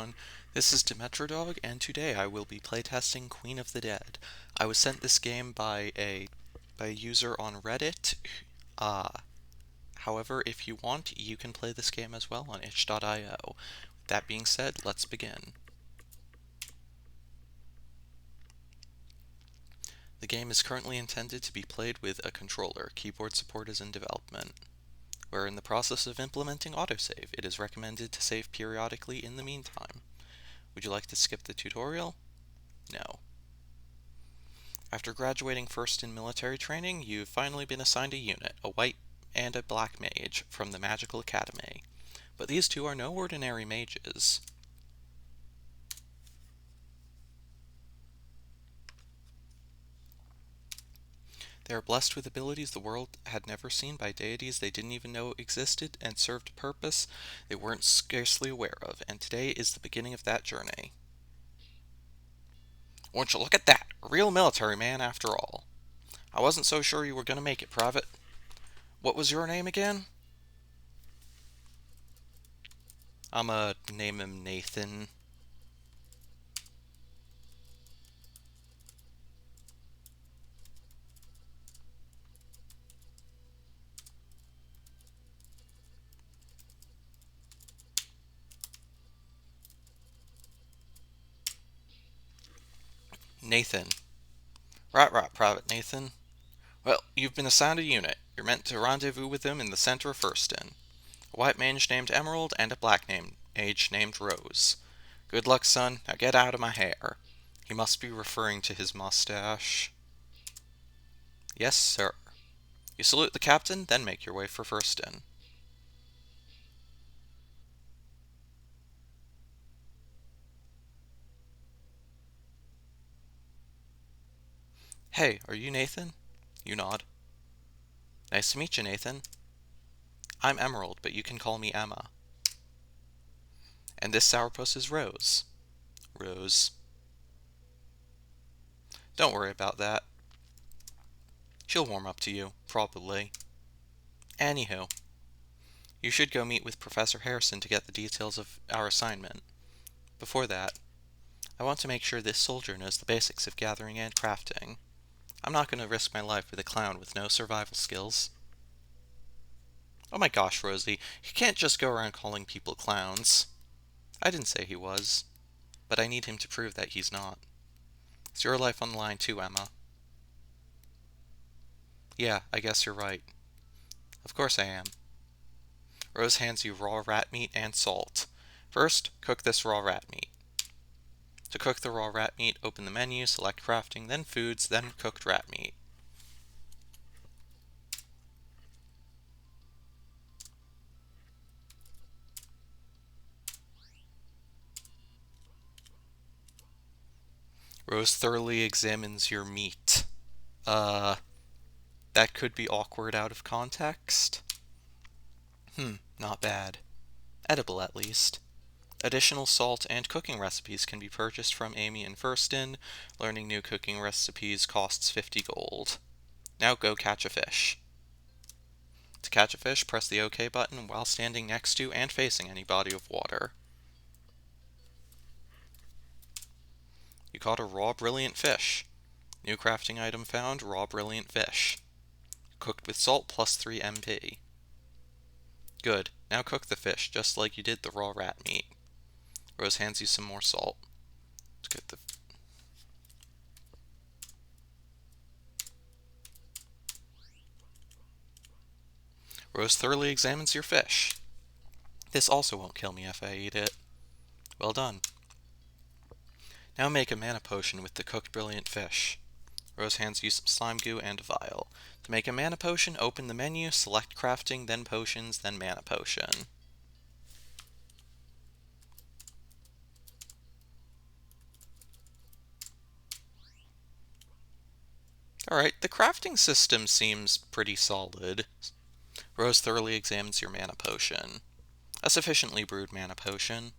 everyone. This is Dimetro-Dog, and today I will be playtesting Queen of the Dead. I was sent this game by a user on Reddit. However, if you want, you can play this game as well on itch.io. With that being said, let's begin. The game is currently intended to be played with a controller. Keyboard support is in development. We're in the process of implementing autosave. It is recommended to save periodically in the meantime. Would you like to skip the tutorial? No. After graduating first in military training, you've finally been assigned a unit, a white and a black mage, from the Magical Academy. But these two are no ordinary mages. They are blessed with abilities the world had never seen by deities they didn't even know existed and served a purpose they weren't scarcely aware of, and today is the beginning of that journey. Won't you look at that? A real military man after all. I wasn't so sure you were going to make it, Private. What was your name again? I'ma name him Nathan. Nathan. Right, Private Nathan. Well, you've been assigned a unit. You're meant to rendezvous with them in the center of Firston. A white mage named Emerald and a black mage named Rose. Good luck, son. Now get out of my hair. He must be referring to his mustache. Yes, sir. You salute the captain, then make your way for Firston. Hey, are you Nathan? You nod. Nice to meet you, Nathan. I'm Emerald, but you can call me Emma. And this sourpuss is Rose. Rose. Don't worry about that. She'll warm up to you, probably. Anywho, you should go meet with Professor Harrison to get the details of our assignment. Before that, I want to make sure this soldier knows the basics of gathering and crafting. I'm not going to risk my life with a clown with no survival skills. Oh my gosh, Rosie, he can't just go around calling people clowns. I didn't say he was, but I need him to prove that he's not. It's your life on the line too, Emma. Yeah, I guess you're right. Of course I am. Rose hands you raw rat meat and salt. First, cook this raw rat meat. To cook the raw rat meat, open the menu, select crafting, then foods, then cooked rat meat. Rose thoroughly examines your meat. That could be awkward out of context. Not bad. Edible, at least. Additional salt and cooking recipes can be purchased from Amy in Firston. Learning new cooking recipes costs 50 gold. Now go catch a fish. To catch a fish, press the OK button while standing next to and facing any body of water. You caught a raw brilliant fish. New crafting item found, raw brilliant fish. Cooked with salt plus 3 MP. Good. Now cook the fish, just like you did the raw rat meat. Rose hands you some more salt. Let's get the... Rose thoroughly examines your fish. This also won't kill me if I eat it. Well done. Now make a mana potion with the cooked brilliant fish. Rose hands you some slime goo and a vial. To make a mana potion, open the menu, select crafting, then potions, then mana potion. Alright, the crafting system seems pretty solid. Rose thoroughly examines your mana potion. A sufficiently brewed mana potion.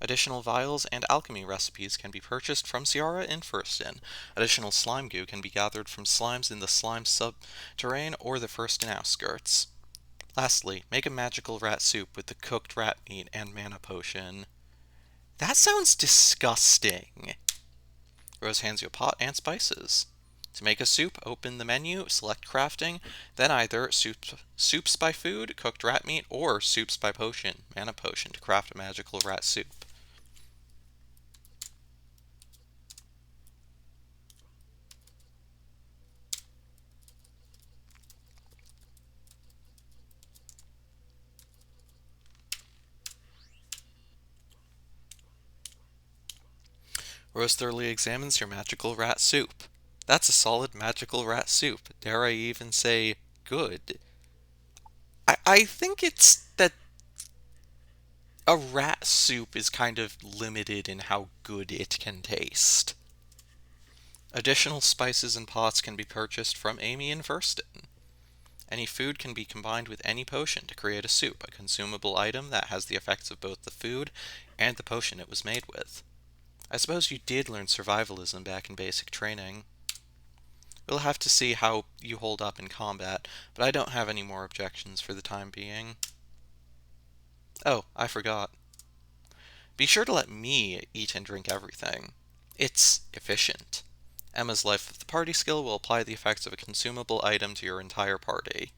Additional vials and alchemy recipes can be purchased from Ciara in Firston. Additional slime goo can be gathered from slimes in the slime subterrane or the Firston outskirts. Lastly, make a magical rat soup with the cooked rat meat and mana potion. That sounds disgusting. Rose hands you a pot and spices. To make a soup, open the menu, select crafting, then either soups by food, cooked rat meat, or soups by potion, mana potion, to craft a magical rat soup. Rose thoroughly examines your magical rat soup. That's a solid magical rat soup. Dare I even say good? I think it's that a rat soup is kind of limited in how good it can taste. Additional spices and pots can be purchased from Amy and Furston. Any food can be combined with any potion to create a soup, a consumable item that has the effects of both the food and the potion it was made with. I suppose you did learn survivalism back in basic training. We'll have to see how you hold up in combat, but I don't have any more objections for the time being. Oh, I forgot. Be sure to let me eat and drink everything. It's efficient. Emma's Life of the Party skill will apply the effects of a consumable item to your entire party.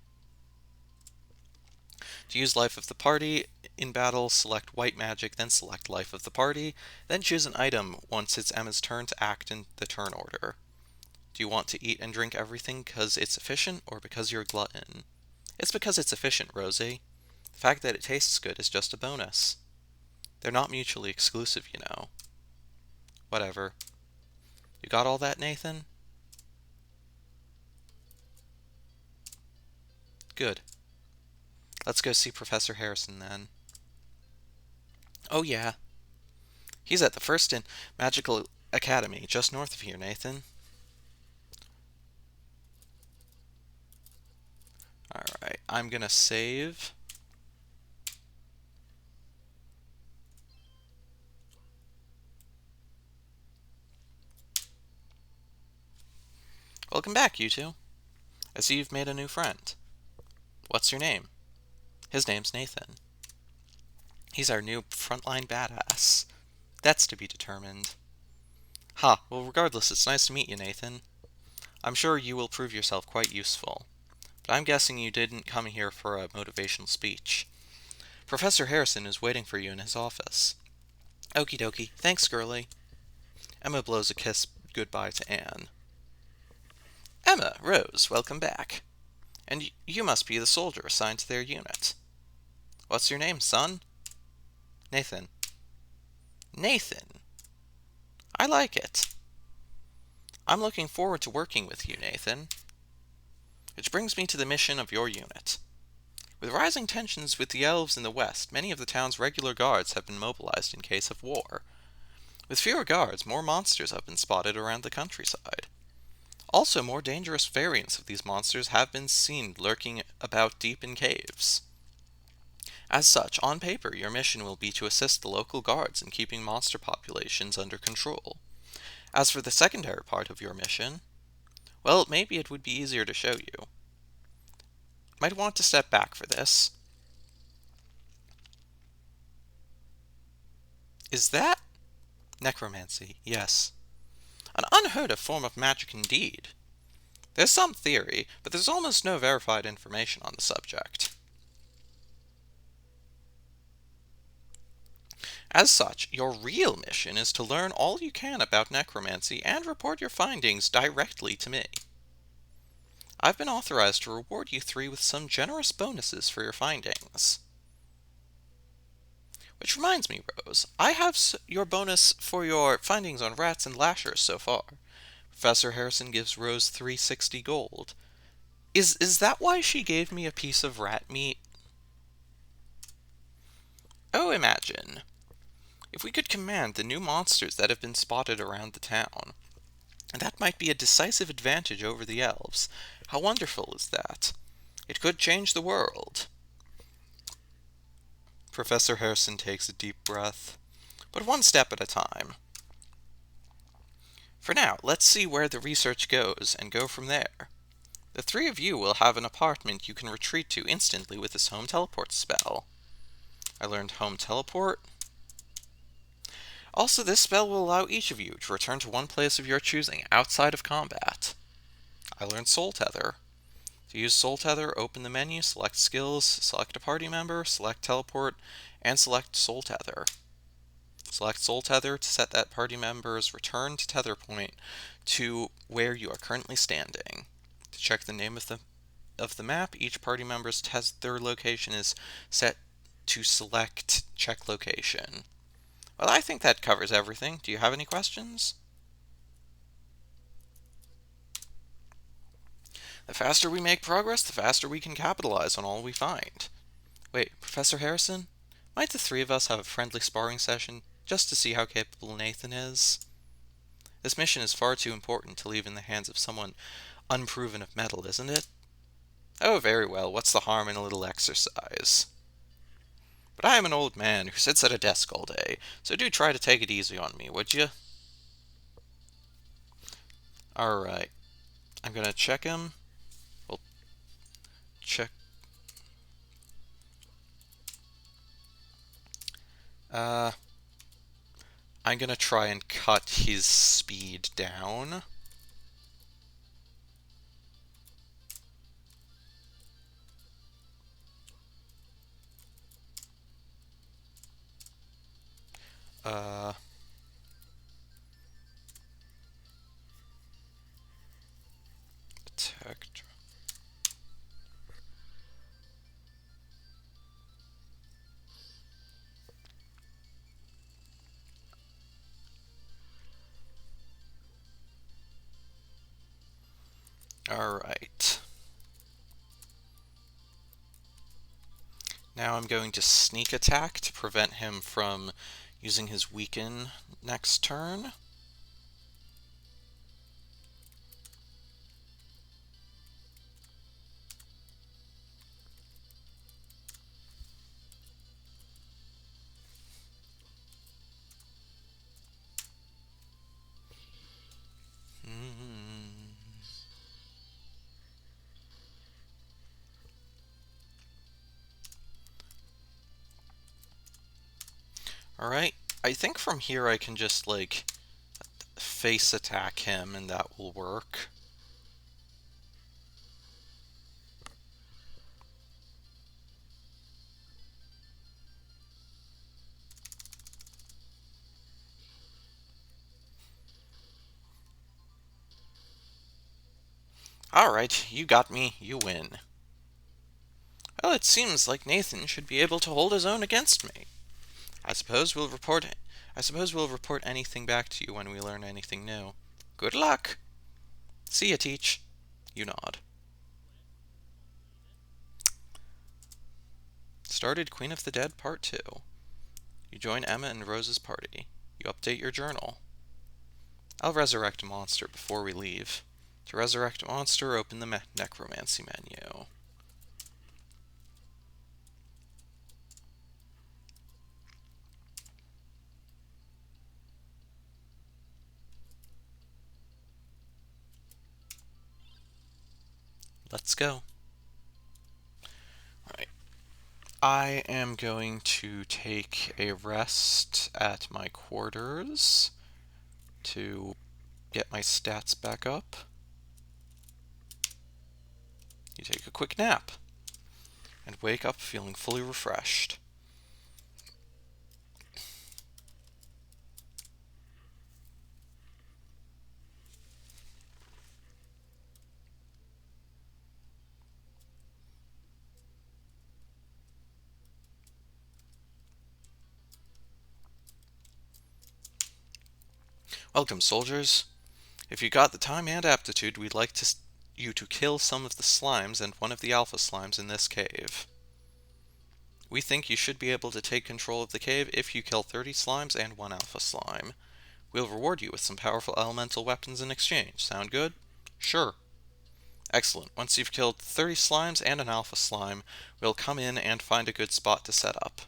To use Life of the Party in battle, select White Magic, then select Life of the Party, then choose an item once it's Emma's turn to act in the turn order. Do you want to eat and drink everything because it's efficient, or because you're a glutton? It's because it's efficient, Rosie. The fact that it tastes good is just a bonus. They're not mutually exclusive, you know. Whatever. You got all that, Nathan? Good. Let's go see Professor Harrison, then. Oh, yeah. He's at the Furston Magical Academy, just north of here, Nathan. Alright, I'm gonna save. Welcome back, you two. I see you've made a new friend. What's your name? His name's Nathan. He's our new frontline badass. That's to be determined. Ha, well regardless, it's nice to meet you, Nathan. I'm sure you will prove yourself quite useful. But I'm guessing you didn't come here for a motivational speech. Professor Harrison is waiting for you in his office. Okie dokie, thanks, girlie. Emma blows a kiss goodbye to Anne. Emma, Rose, welcome back. And you must be the soldier assigned to their unit. What's your name, son? Nathan. Nathan. I like it. I'm looking forward to working with you, Nathan. Which brings me to the mission of your unit. With rising tensions with the elves in the west, many of the town's regular guards have been mobilized in case of war. With fewer guards, more monsters have been spotted around the countryside. Also, more dangerous variants of these monsters have been seen lurking about deep in caves. As such, on paper, your mission will be to assist the local guards in keeping monster populations under control. As for the secondary part of your mission, well, maybe it would be easier to show you. Might want to step back for this. Is that? Necromancy, yes. An unheard of form of magic indeed. There's some theory, but there's almost no verified information on the subject. As such, your real mission is to learn all you can about necromancy and report your findings directly to me. I've been authorized to reward you three with some generous bonuses for your findings. Which reminds me, Rose, I have your bonus for your findings on rats and lashers so far. Professor Harrison gives Rose 360 gold. Is that why she gave me a piece of rat meat? Oh, imagine. If we could command the new monsters that have been spotted around the town. And that might be a decisive advantage over the elves. How wonderful is that? It could change the world. Professor Harrison takes a deep breath. But one step at a time. For now, let's see where the research goes and go from there. The three of you will have an apartment you can retreat to instantly with this home teleport spell. I learned home teleport. Also, this spell will allow each of you to return to one place of your choosing outside of combat. I learned Soul Tether. To use Soul Tether, open the menu, select Skills, select a party member, select Teleport, and select Soul Tether. Select Soul Tether to set that party member's return to tether point to where you are currently standing. To check the name of the map, each party member's tether location is set to select Check Location. Well, I think that covers everything. Do you have any questions? The faster we make progress, the faster we can capitalize on all we find. Wait, Professor Harrison? Might the three of us have a friendly sparring session, just to see how capable Nathan is? This mission is far too important to leave in the hands of someone unproven of metal, isn't it? Oh, very well, what's the harm in a little exercise? But I am an old man who sits at a desk all day, so do try to take it easy on me, would you? Alright, I'm gonna check him. We'll check. I'm gonna try and cut his speed down. Attack. Alright. Now I'm going to sneak attack to prevent him from using his weaken next turn. Alright, I think from here I can just, like, face attack him and that will work. Alright, you got me, you win. Well, it seems like Nathan should be able to hold his own against me. I suppose we'll report anything back to you when we learn anything new. Good luck! See ya, Teach. You nod. Started Queen of the Dead Part 2. You join Emma and Rose's party. You update your journal. I'll resurrect a monster before we leave. To resurrect a monster, open the necromancy menu. Let's go. Alright. I am going to take a rest at my quarters to get my stats back up. You take a quick nap and wake up feeling fully refreshed. Welcome, soldiers. If you got the time and aptitude, we'd like you to kill some of the slimes and one of the alpha slimes in this cave. We think you should be able to take control of the cave if you kill 30 slimes and 1 alpha slime. We'll reward you with some powerful elemental weapons in exchange. Sound good? Sure. Excellent. Once you've killed 30 slimes and an alpha slime, we'll come in and find a good spot to set up.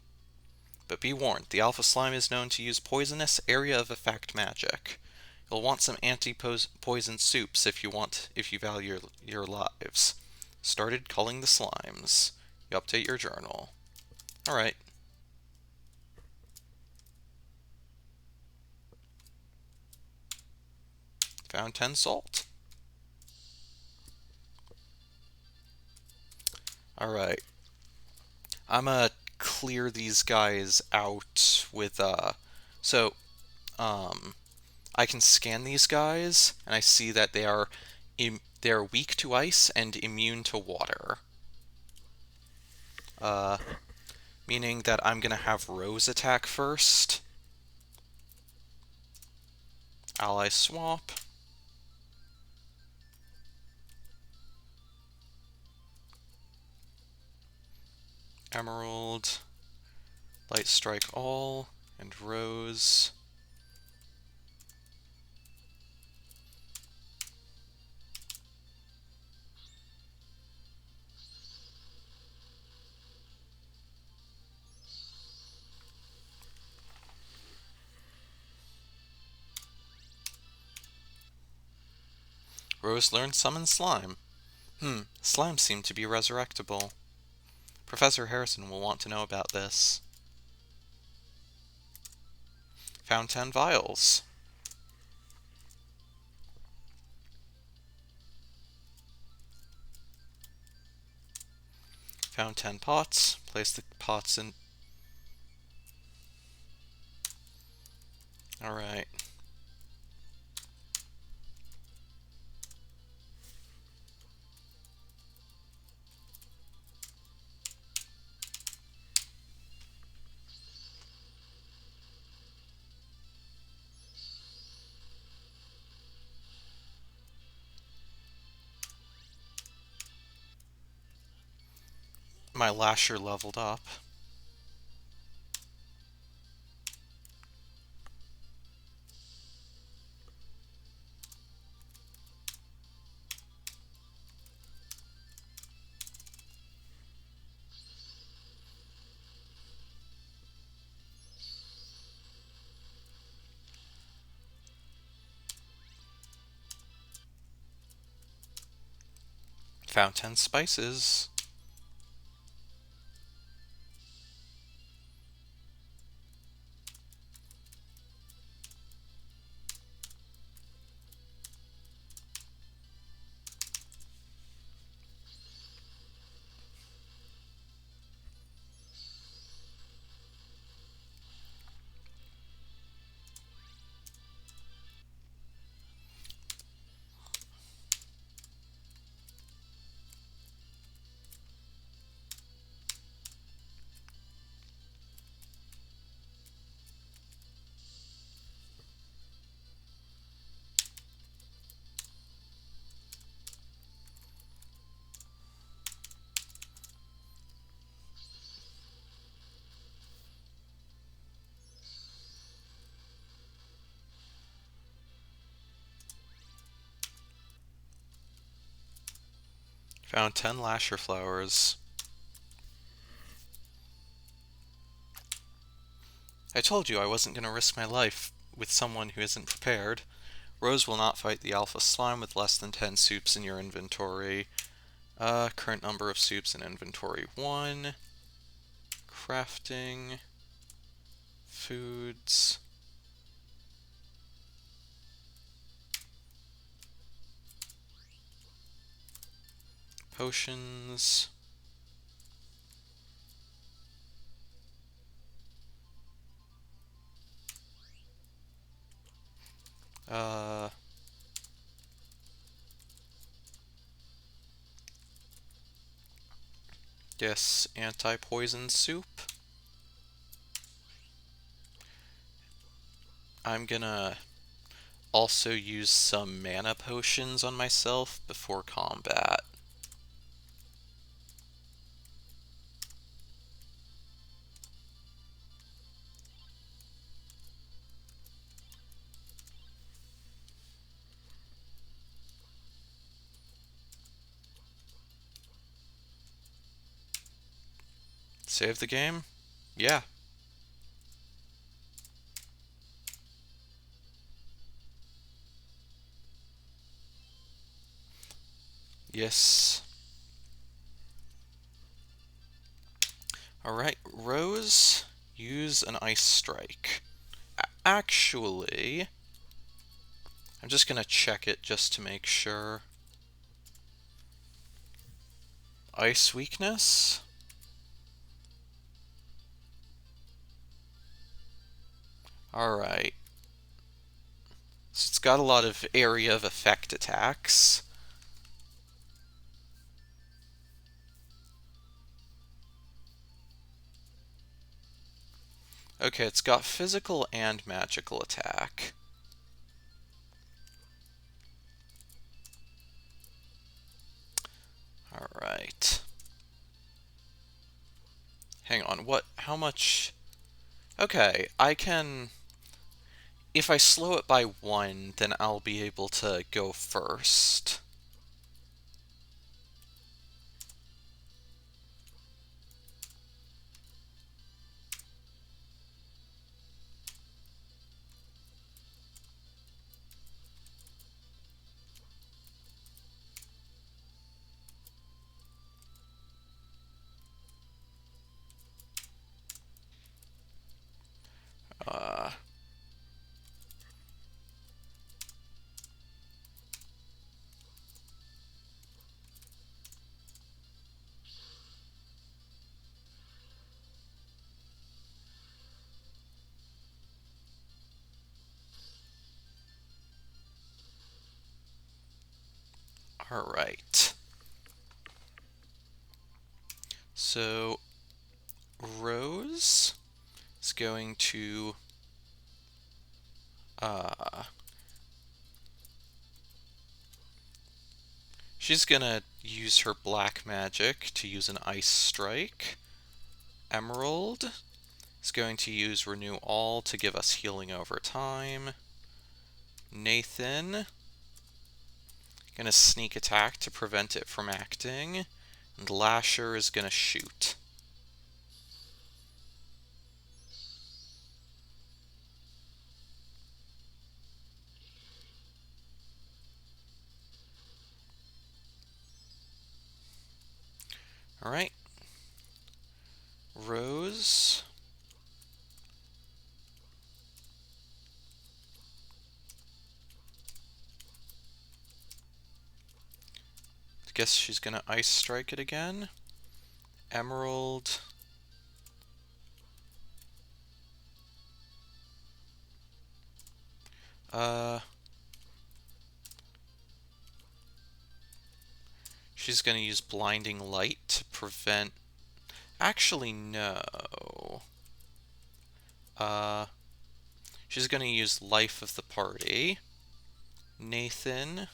But be warned, the alpha slime is known to use poisonous area of effect magic. You'll want some anti-poison soups if you value your lives. Started culling the slimes. You update your journal. Alright. Found 10 salt. Alright. I'm gonna clear these guys out with, so, um, I can scan these guys, and I see that they're weak to ice and immune to water. Meaning that I'm gonna have Rose attack first. Ally swap. Emerald. Light strike all. And Rose. Rose learned Summon Slime. Slime seem to be resurrectable. Professor Harrison will want to know about this. Found 10 vials. Found 10 pots. Place the pots in. Alright. My Lasher leveled up. Found 10 spices. Found 10 Lasher flowers. I told you I wasn't going to risk my life with someone who isn't prepared. Rose will not fight the alpha slime with less than 10 soups in your inventory. Current number of soups in inventory 1. Crafting. Foods. Potions. Yes, anti-poison soup. I'm gonna also use some mana potions on myself before combat. Save the game? Yeah. Yes. Alright, Rose, use an Ice Strike. Actually, I'm just gonna check it just to make sure. Ice weakness? Alright. So it's got a lot of area of effect attacks. Okay, it's got physical and magical attack. Alright. Hang on, what? How much? Okay, I can... If I slow it by 1, then I'll be able to go first. Uh, Alright. So, Rose is going to... she's gonna use her black magic to use an ice strike. Emerald is going to use Renew All to give us healing over time. Nathan, gonna sneak attack to prevent it from acting. And Lasher is gonna shoot. Alright. Rose. I guess she's gonna ice strike it again. Emerald. She's gonna use blinding light to prevent... Actually, no. She's gonna use life of the party. Nathan.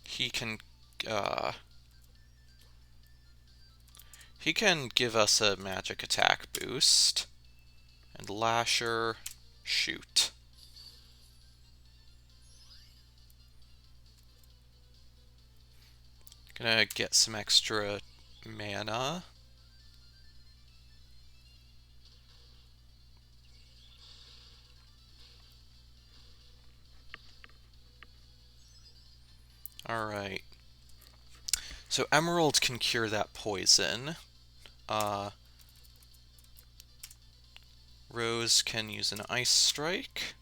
He can, he can give us a magic attack boost. And Lasher, shoot. Gonna get some extra mana. Alright. So Emerald can cure that poison. Rose can use an ice strike.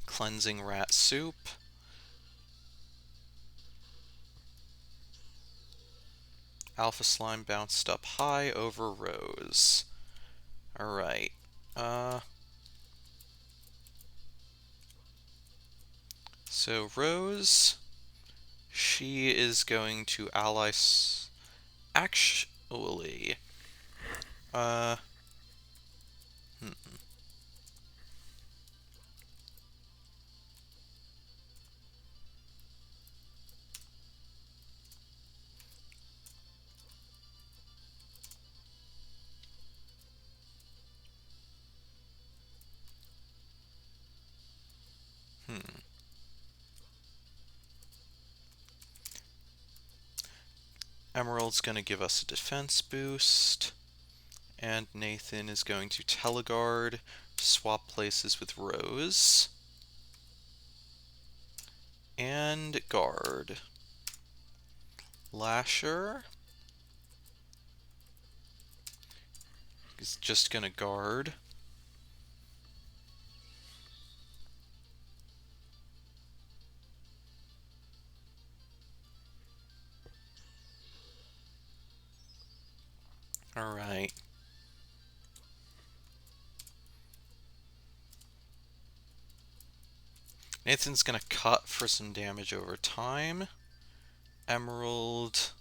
Cleansing rat soup. Alpha slime bounced up high over Rose. Alright. So Rose, she is going to ally... Actually... Hmm. Emerald's going to give us a defense boost. And Nathan is going to teleguard to swap places with Rose. And guard. Lasher is just going to guard. Alright. Nathan's going to cut for some damage over time. Emerald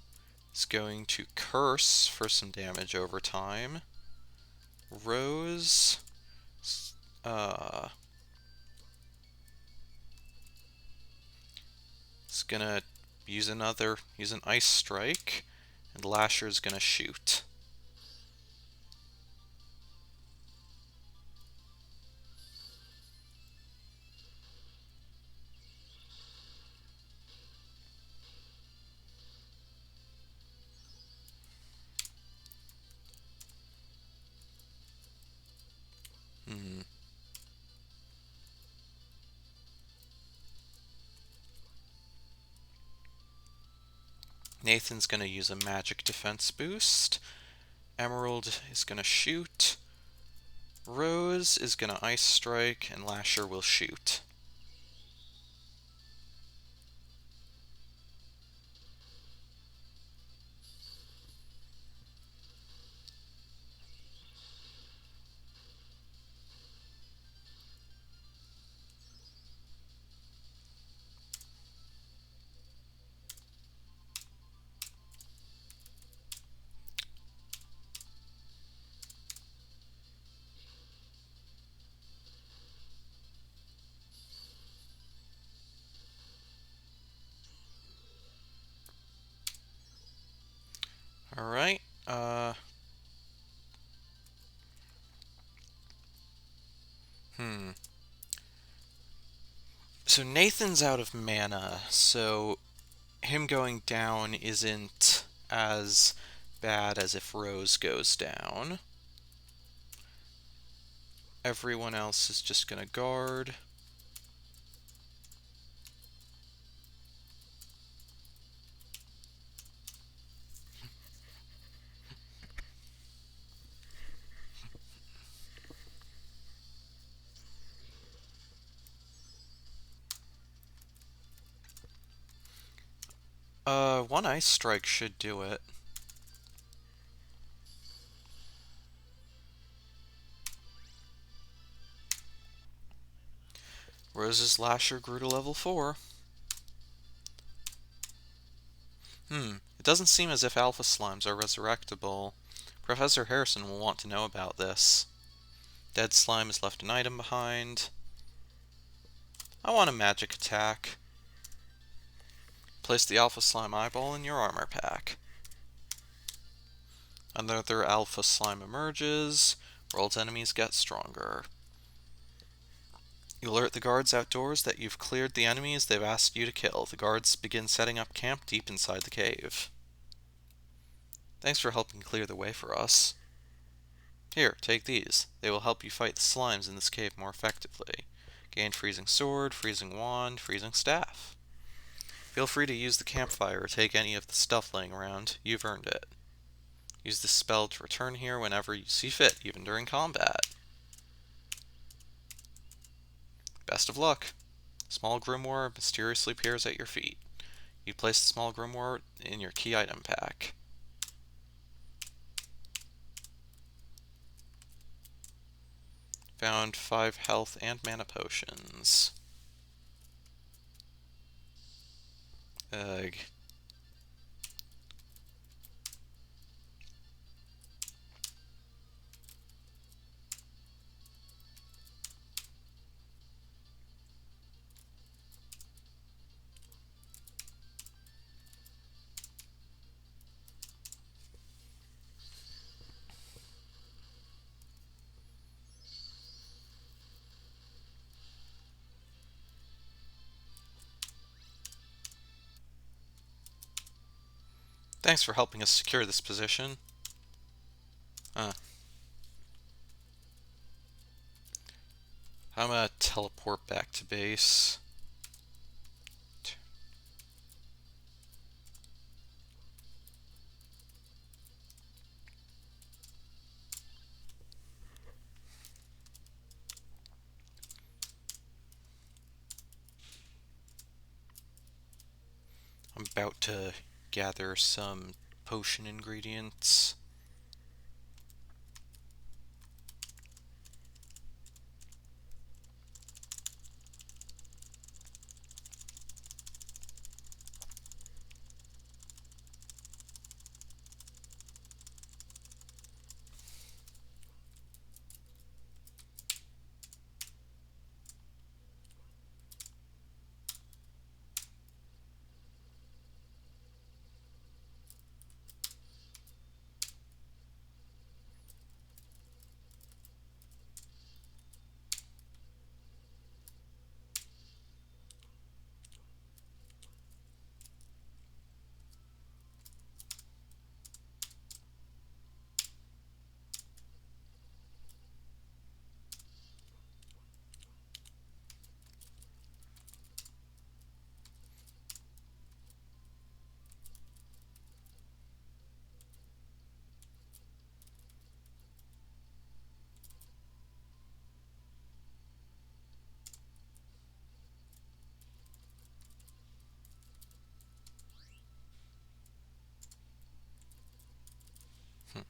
is going to curse for some damage over time. Rose is going to use an ice strike, and Lasher's going to shoot. Nathan's going to use a magic defense boost. Emerald is going to shoot. Rose is going to ice strike, and Lasher will shoot. Alright, So Nathan's out of mana, so him going down isn't as bad as if Rose goes down. Everyone else is just gonna guard. One ice strike should do it. Rose's Lasher grew to level 4. It doesn't seem as if Alpha Slimes are resurrectable. Professor Harrison will want to know about this. Dead Slime has left an item behind. I want a magic attack. Place the Alpha Slime eyeball in your armor pack. Another Alpha Slime emerges. World's enemies get stronger. You alert the guards outdoors that you've cleared the enemies they've asked you to kill. The guards begin setting up camp deep inside the cave. Thanks for helping clear the way for us. Here, take these. They will help you fight the slimes in this cave more effectively. Gain Freezing Sword, Freezing Wand, Freezing Staff. Feel free to use the campfire or take any of the stuff laying around. You've earned it. Use this spell to return here whenever you see fit, even during combat. Best of luck. Small grimoire mysteriously appears at your feet. You place the small grimoire in your key item pack. Found 5 health and mana potions. Ugh. Thanks for helping us secure this position. Uh, I'm gonna teleport back to base. I'm about to gather some potion ingredients. Hmm.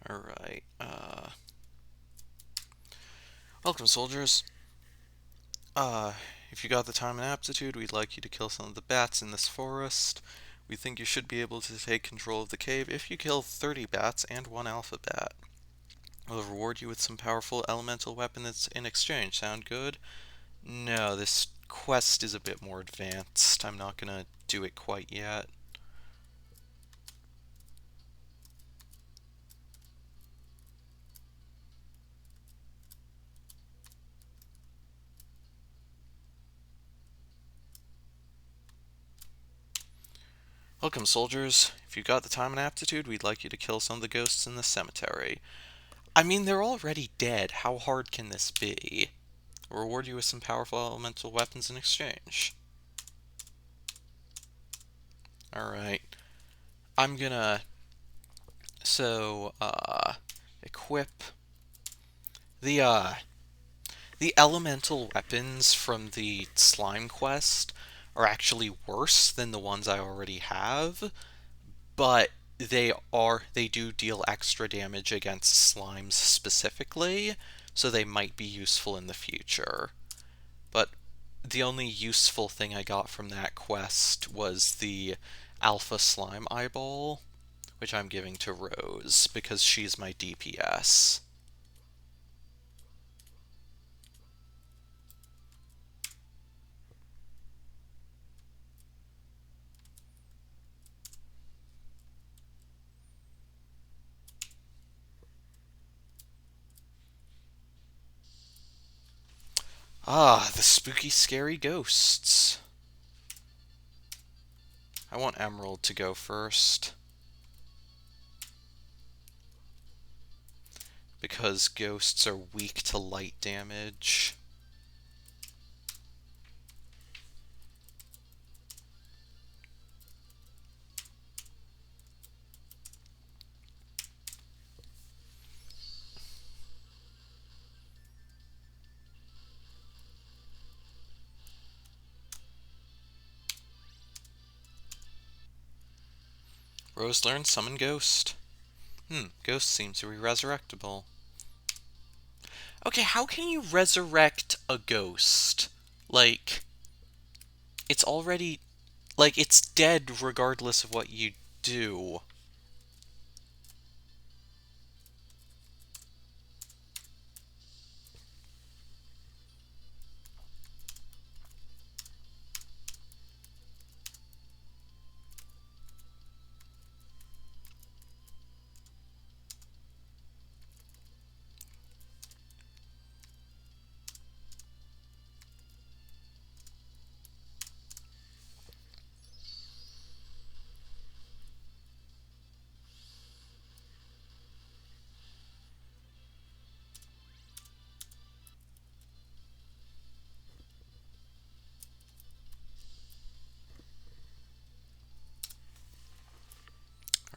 Alright, welcome, soldiers. Uh, if you got the time and aptitude, we'd like you to kill some of the bats in this forest. We think you should be able to take control of the cave if you kill 30 bats and 1 alpha bat. We'll reward you with some powerful elemental weapons in exchange. Sound good? No, this quest is a bit more advanced. I'm not gonna do it quite yet. Welcome, soldiers. If you got the time and aptitude, we'd like you to kill some of the ghosts in the cemetery. I mean, they're already dead. How hard can this be? We'll reward you with some powerful elemental weapons in exchange. Alright. I'm gonna... So, equip... The, the elemental weapons from the slime quest are actually worse than the ones I already have, but they do deal extra damage against slimes specifically, so they might be useful in the future. But the only useful thing I got from that quest was the alpha slime eyeball, which I'm giving to Rose because she's my DPS. Ah, the spooky, scary ghosts. I want Emerald to go first, because ghosts are weak to light damage. Rose learns summon ghost. Ghost seems to be resurrectable. Okay, how can you resurrect a ghost? Like, it's already... Like, it's dead regardless of what you do.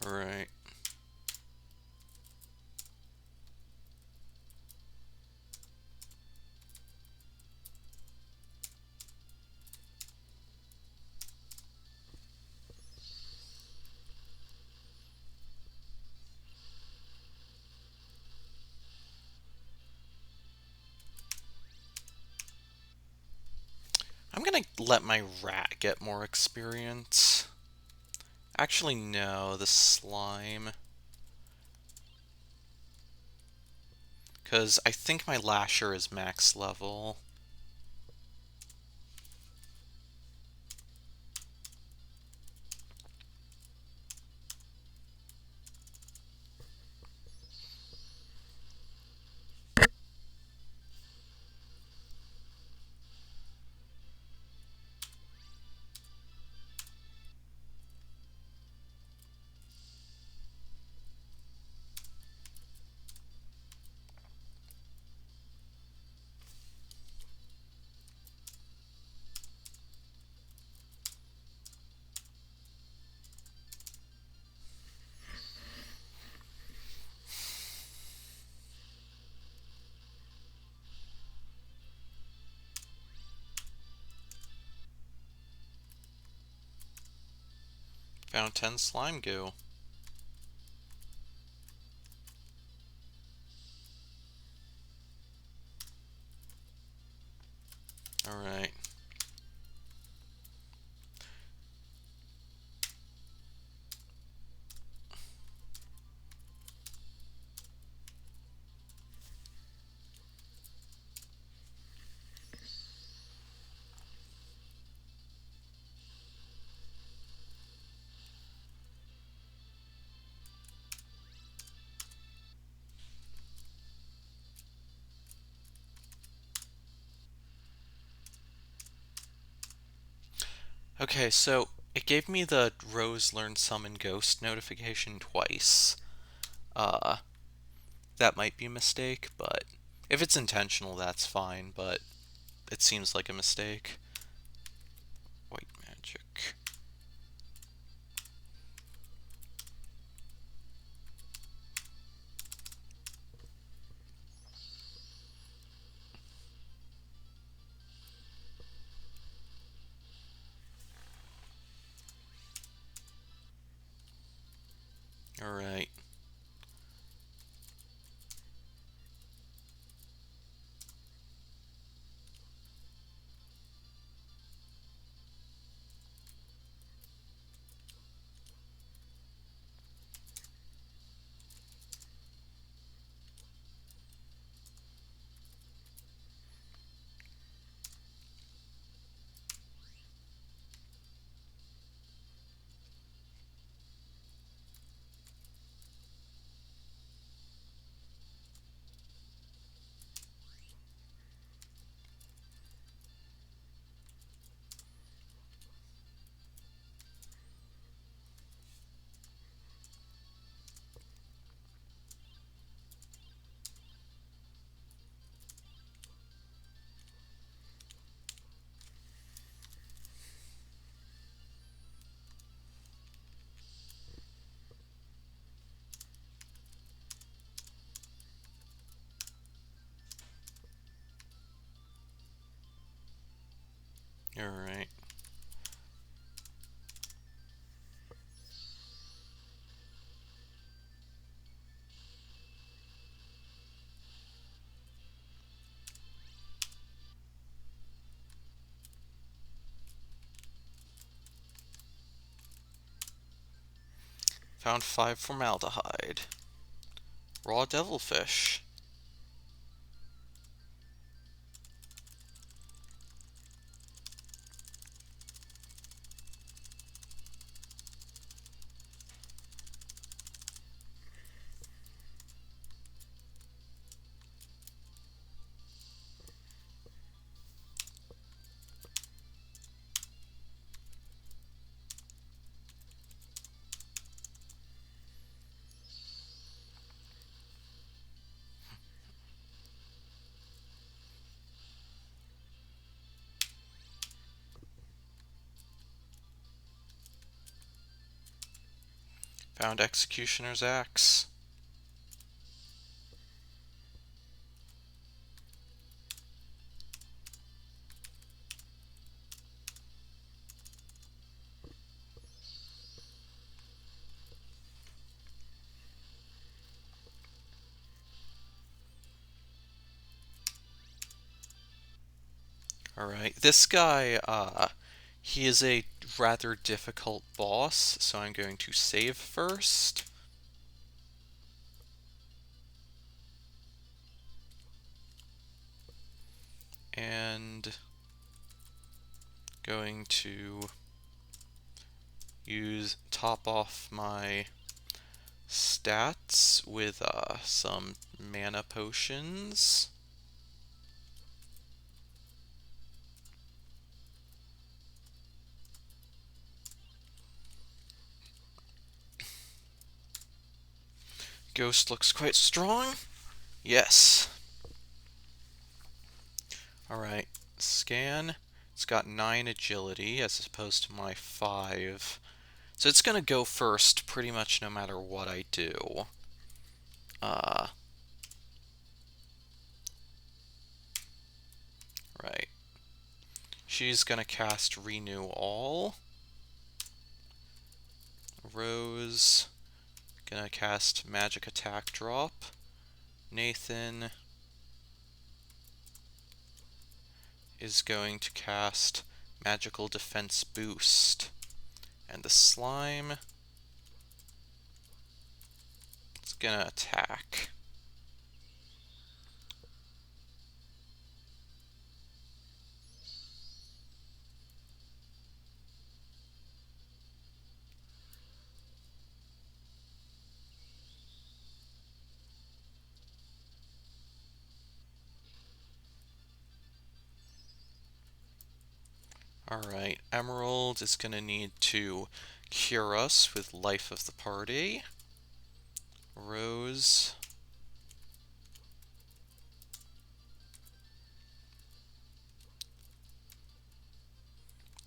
Right. I'm gonna let my rat get more experience. Actually, no, the slime. Because I think my lasher is max level. Found 10 slime goo. Alright. Okay, so it gave me the Rose Learn Summon Ghost notification twice. Uh, that might be a mistake, but if it's intentional, that's fine, but it seems like a mistake. White magic. Alright. Alright. Found 5 formaldehyde. Raw devilfish. Found executioner's axe. Alright, this guy, he is a rather difficult boss, so I'm going to save first. And going to top off my stats with some mana potions. Ghost looks quite strong. Yes. Alright, scan. It's got 9 agility as opposed to my 5. So it's going to go first pretty much no matter what I do. Right. She's going to cast Renew All. Rose going to cast Magic Attack Drop. Nathan is going to cast Magical Defense Boost. And the slime is going to attack. Alright, Emerald is going to need to cure us with Life of the Party. Rose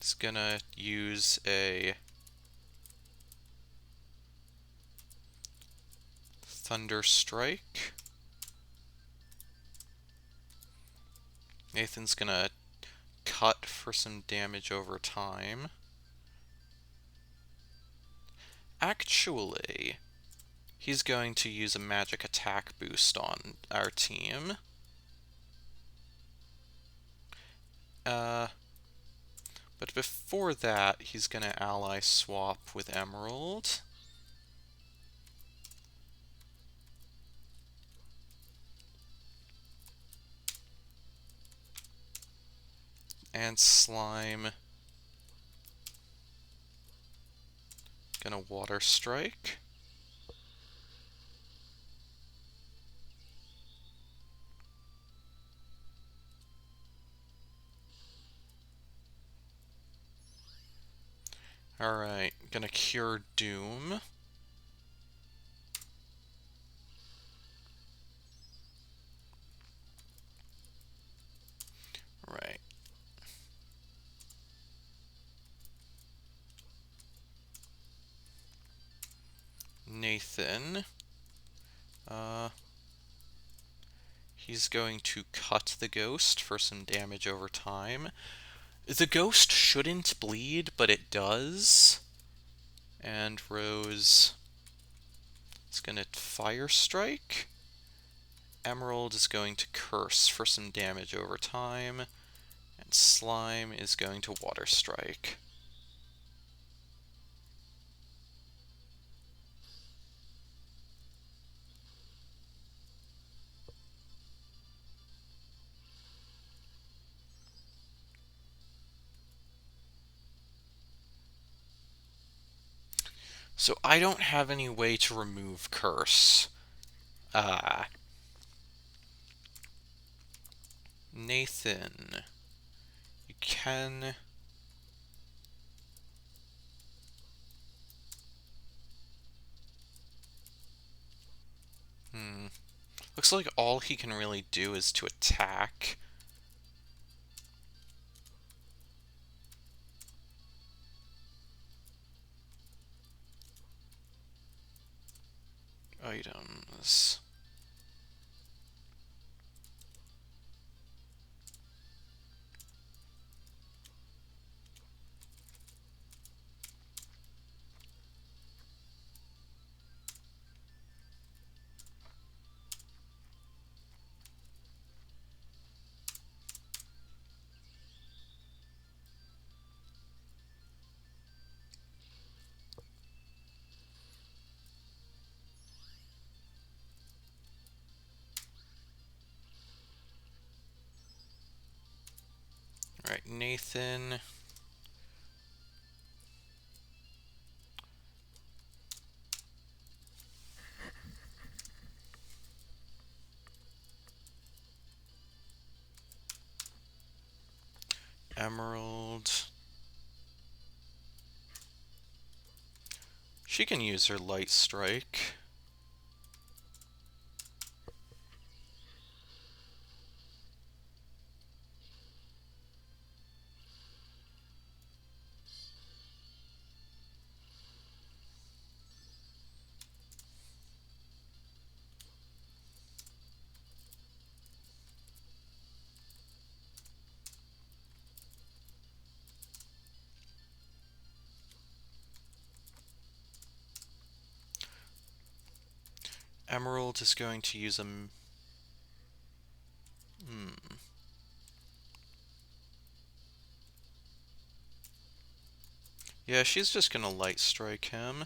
is going to use a Thunder Strike. Nathan's going to cut for some damage over time. Actually, he's going to use a magic attack boost on our team. But before that, he's going to ally swap with Emerald. And Slime gonna Water Strike. Alright, gonna Cure Doom. Right. Nathan. He's going to cut the ghost for some damage over time. The ghost shouldn't bleed, but it does. And Rose is going to Fire Strike. Emerald is going to Curse for some damage over time. And Slime is going to Water Strike. So I don't have any way to remove curse. Nathan, you can... Looks like all he can really do is to attack. Items. Alright, Nathan. Emerald. She can use her light strike. Emerald is going to use a... Yeah, she's just gonna light strike him.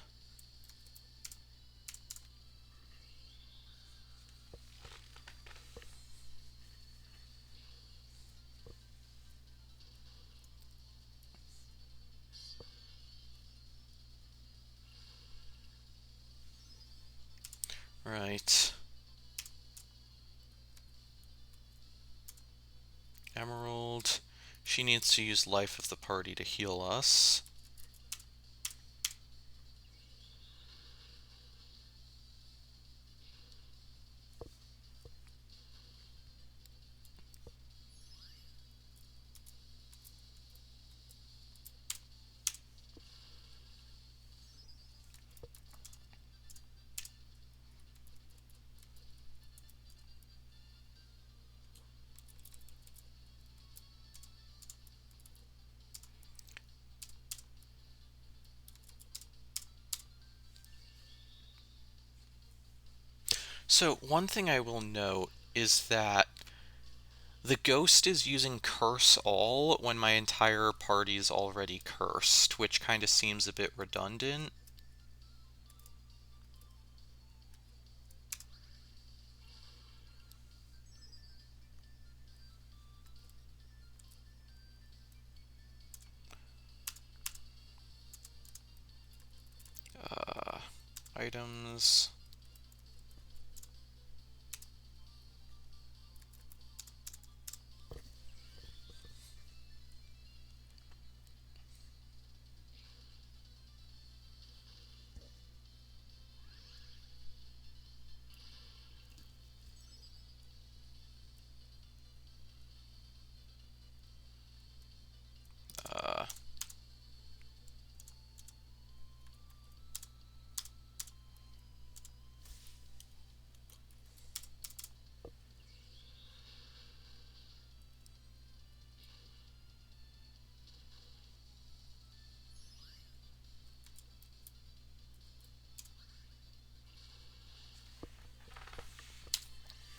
Right. Emerald. She needs to use life of the party to heal us. So, one thing I will note is that the ghost is using Curse All when my entire party is already cursed, which kind of seems a bit redundant. Items. Uh,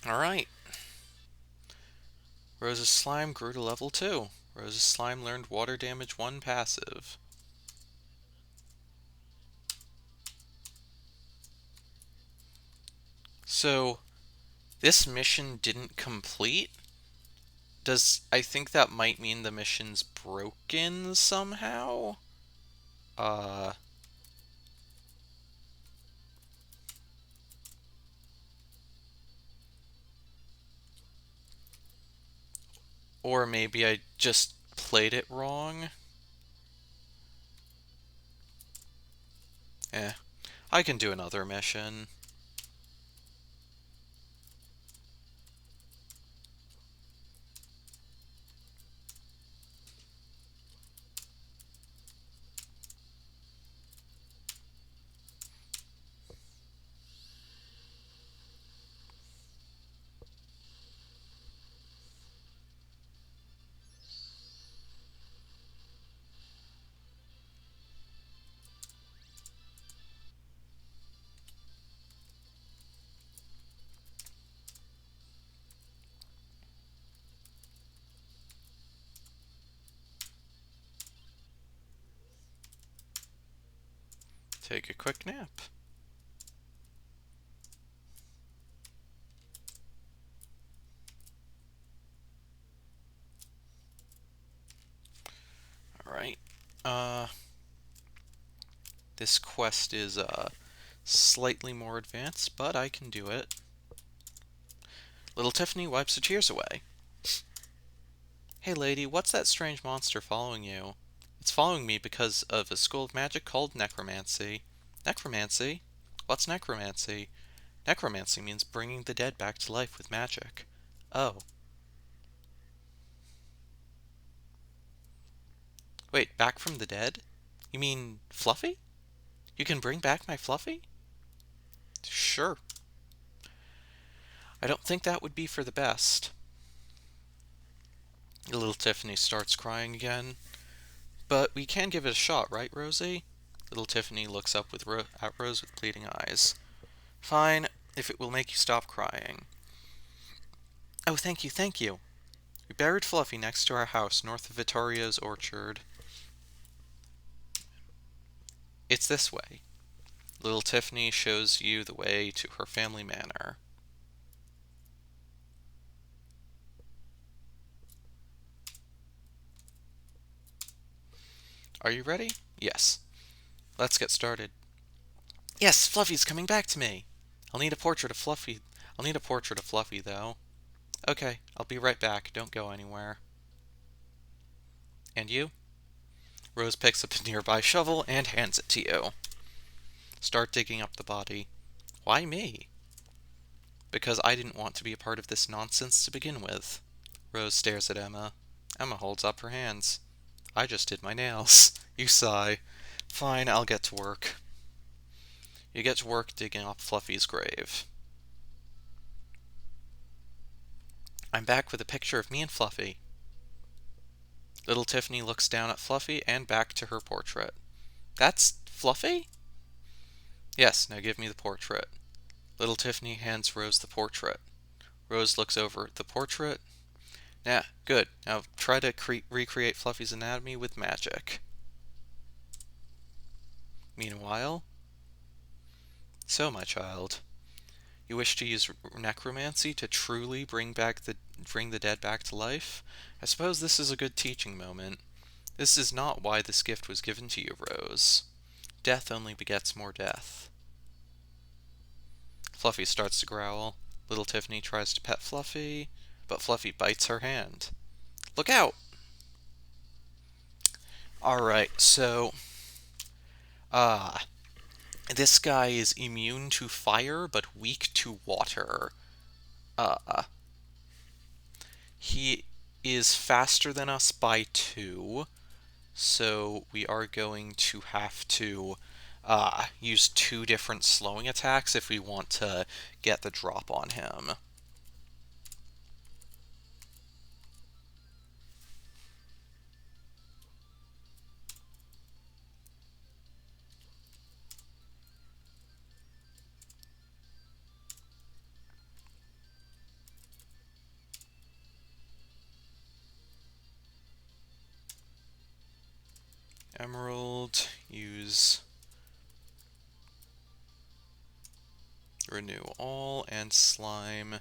Alright. Rose's slime grew to level 2. Rose's slime learned water damage 1 passive. So, this mission didn't complete? I think that might mean the mission's broken somehow? Or maybe I just played it wrong. Eh, I can do another mission. Take a quick nap. Alright. Uh, this quest is slightly more advanced, but I can do it. Little Tiffany wipes her tears away. Hey lady, what's that strange monster following you? It's following me because of a school of magic called necromancy. Necromancy? What's necromancy? Necromancy means bringing the dead back to life with magic. Oh. Wait, back from the dead? You mean Fluffy? You can bring back my Fluffy? Sure. I don't think that would be for the best. Little Tiffany starts crying again. But we can give it a shot, right, Rosie? Little Tiffany looks up at Rose with pleading eyes. Fine, if it will make you stop crying. Oh, thank you, thank you. We buried Fluffy next to our house, north of Vittorio's orchard. It's this way. Little Tiffany shows you the way to her family manor. Are you ready? Yes. Let's get started. Yes, Fluffy's coming back to me. I'll need a portrait of Fluffy. I'll need a portrait of Fluffy, though. Okay, I'll be right back. Don't go anywhere. And you? Rose picks up a nearby shovel and hands it to you. Start digging up the body. Why me? Because I didn't want to be a part of this nonsense to begin with. Rose stares at Emma. Emma holds up her hands. I just did my nails. You sigh. Fine, I'll get to work. You get to work digging up Fluffy's grave. I'm back with a picture of me and Fluffy. Little Tiffany looks down at Fluffy and back to her portrait. That's Fluffy? Yes, now give me the portrait. Little Tiffany hands Rose the portrait. Rose looks over the portrait. Yeah, good. Now try to recreate Fluffy's anatomy with magic. Meanwhile, so my child, you wish to use necromancy to truly bring the dead back to life? I suppose this is a good teaching moment. This is not why this gift was given to you, Rose. Death only begets more death. Fluffy starts to growl. Little Tiffany tries to pet Fluffy, but Fluffy bites her hand. Look out! Alright, so this guy is immune to fire but weak to water. He is faster than us by 2, so we are going to have to use 2 different slowing attacks if we want to get the drop on him. Emerald, use renew all, and slime.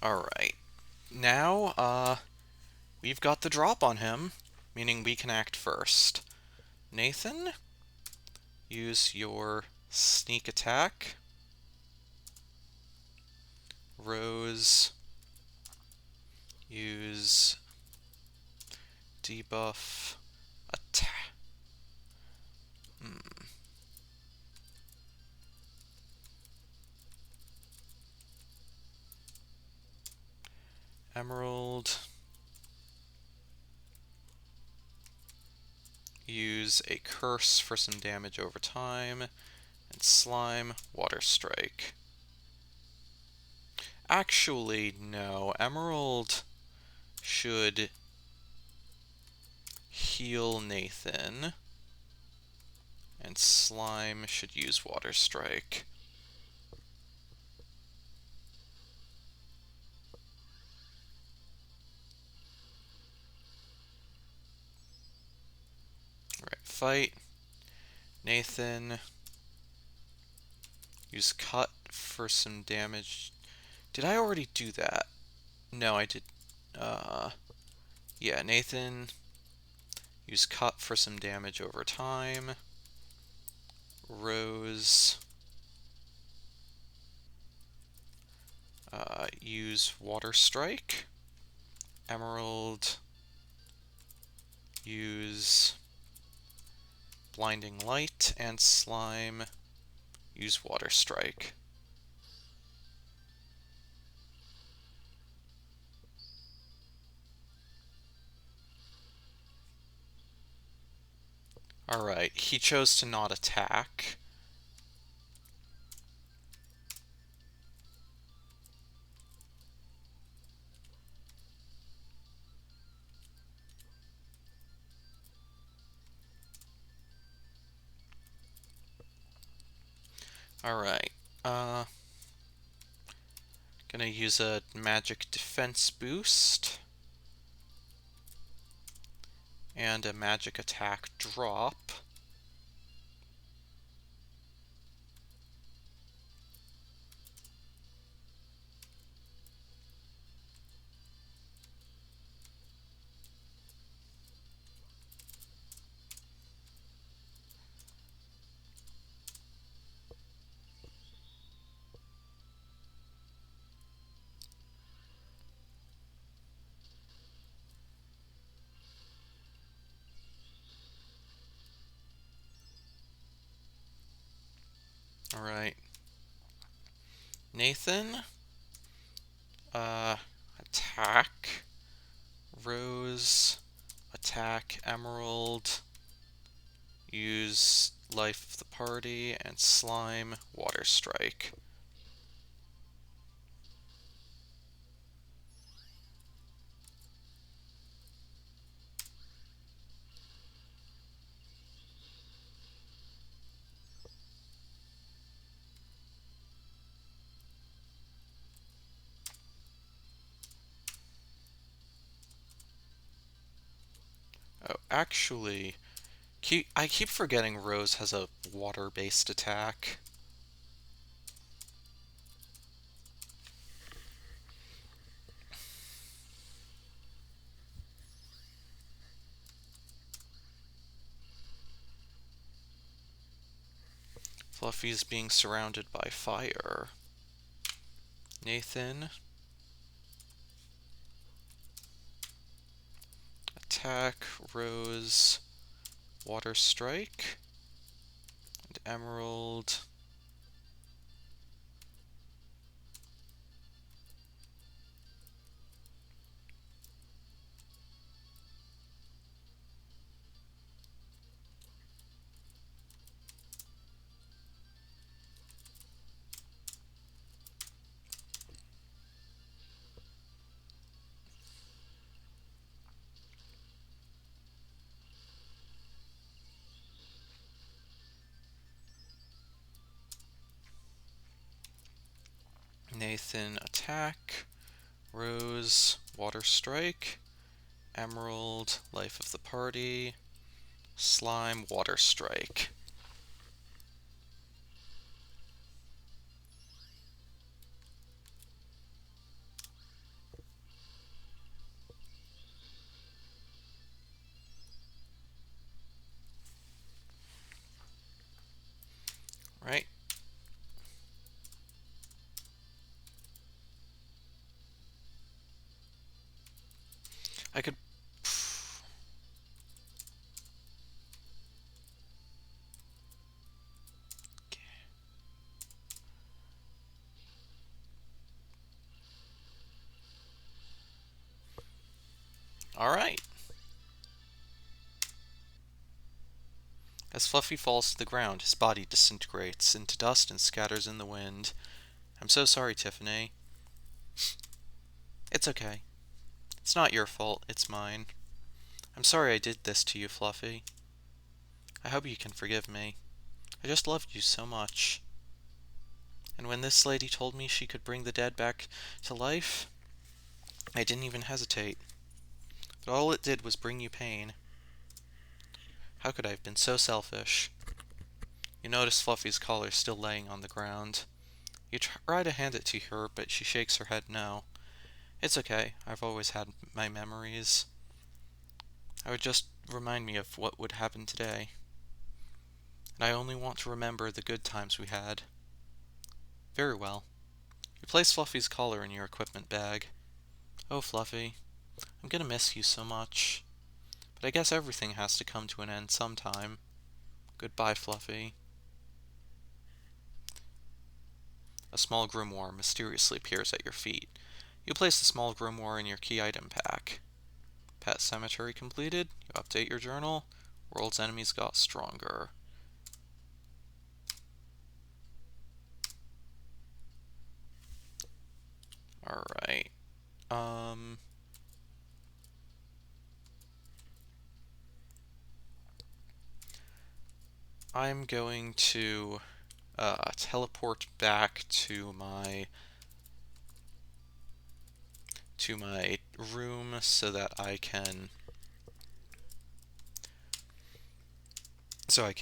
Alright. Now, we've got the drop on him, meaning we can act first. Nathan, use your sneak attack. Rose, use debuff attack. Emerald, use a curse for some damage over time. And slime, water strike. Actually, no. Emerald should heal Nathan. And slime should use water strike. Alright, fight. Nathan, use cut for some damage. Did I already do that? No, I did. Yeah, Nathan, use cut for some damage over time. Rose, use water strike. Emerald, use blinding light. And slime, use water strike. Alright, he chose to not attack. Alright, gonna use a magic defense boost. And a magic attack drop. Alright. Nathan, attack. Rose, attack. Emerald, use life of the party. And slime, water strike. Oh, actually, I keep forgetting Rose has a water-based attack. Fluffy's being surrounded by fire. Nathan, attack. Rose, water strike. And Emerald, Nathan, attack. Rose, water strike. Emerald, life of the party. Slime, water strike. right? I could... Alright. As Fluffy falls to the ground, his body disintegrates into dust and scatters in the wind. I'm so sorry, Tiffany. It's okay. It's not your fault, it's mine. I'm sorry I did this to you, Fluffy. I hope you can forgive me. I just loved you so much. And when this lady told me she could bring the dead back to life, I didn't even hesitate. But all it did was bring you pain. How could I have been so selfish? You notice Fluffy's collar still laying on the ground. You try to hand it to her, but she shakes her head no. It's okay, I've always had my memories. I would just remind me of what would happen today. And I only want to remember the good times we had. Very well. You place Fluffy's collar in your equipment bag. Oh, Fluffy, I'm gonna miss you so much. But I guess everything has to come to an end sometime. Goodbye, Fluffy. A small grimoire mysteriously appears at your feet. You place the small grimoire in your key item pack. Pet cemetery completed. You update your journal. World's enemies got stronger. Alright. I'm going to teleport back to my room so that I can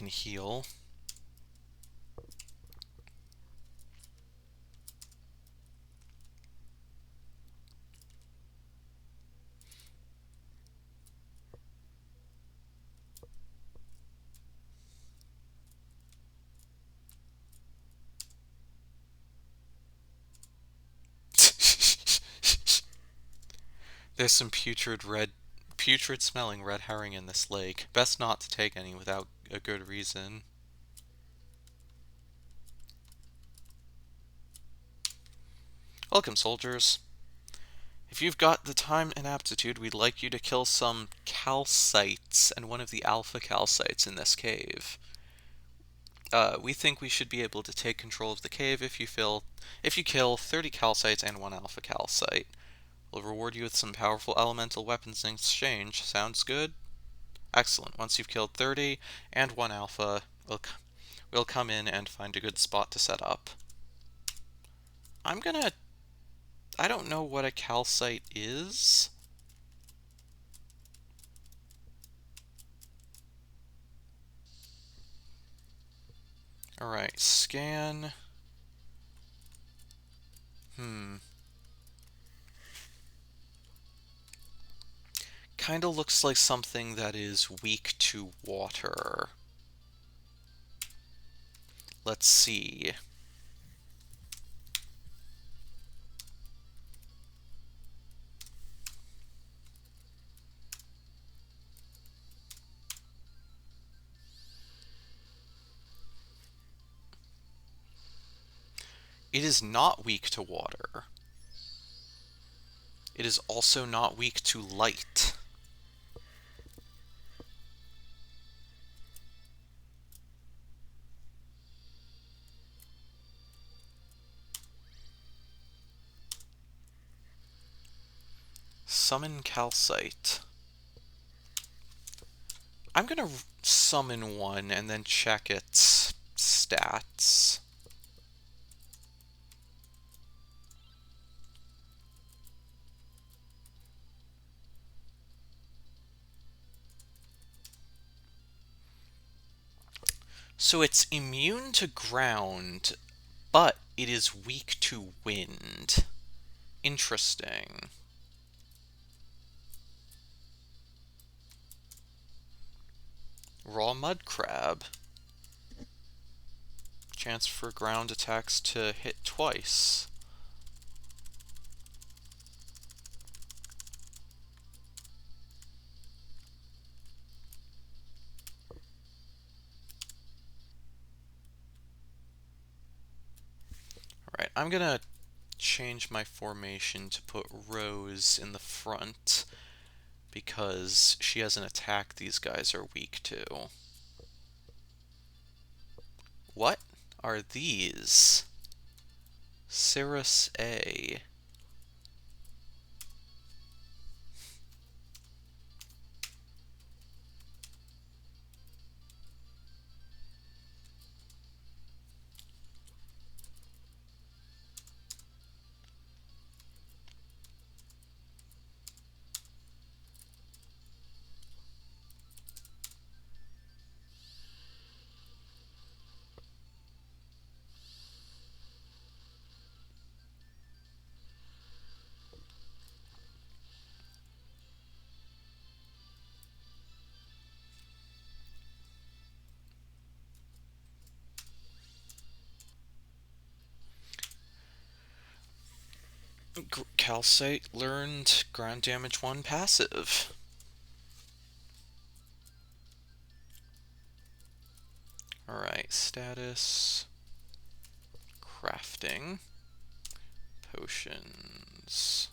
heal. There's some putrid smelling red herring in this lake. Best not to take any without a good reason. Welcome, soldiers. If you've got the time and aptitude, we'd like you to kill some calcites and one of the alpha calcites in this cave. We think we should be able to take control of the cave if you kill 30 calcites and 1 alpha calcite. We'll reward you with some powerful elemental weapons in exchange. Sounds good? Excellent. Once you've killed 30 and 1 alpha, we'll come in and find a good spot to set up. I don't know what a calcite is. Alright, scan. Kinda looks like something that is weak to water. Let's see. It is not weak to water. It is also not weak to light. Summon calcite. I'm gonna summon one and then check its stats. So it's immune to ground, but it is weak to wind. Interesting. Raw mud crab. Chance for ground attacks to hit twice. Alright, I'm gonna change my formation to put Rose in the front because she has an attack these guys are weak to. What are these? Cirrus A. Calcite learned ground damage 1 passive. Alright, status. Crafting. Potions.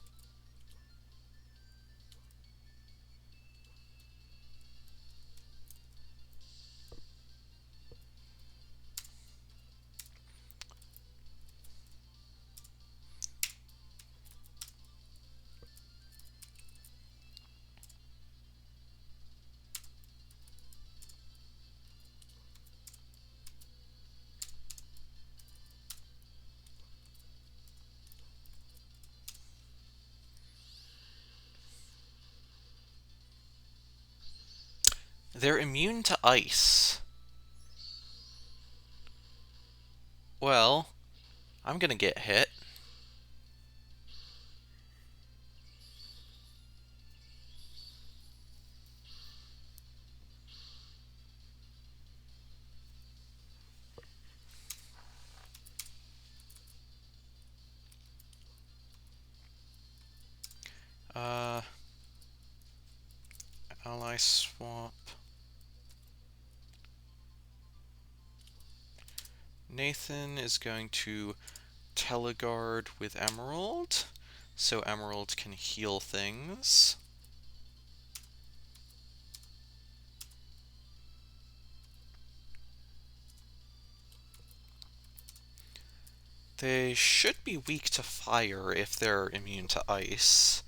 They're immune to ice. Well, I'm gonna get hit. Ally swap. Nathan is going to Teleguard with Emerald, so Emerald can heal things. They should be weak to fire if they're immune to ice.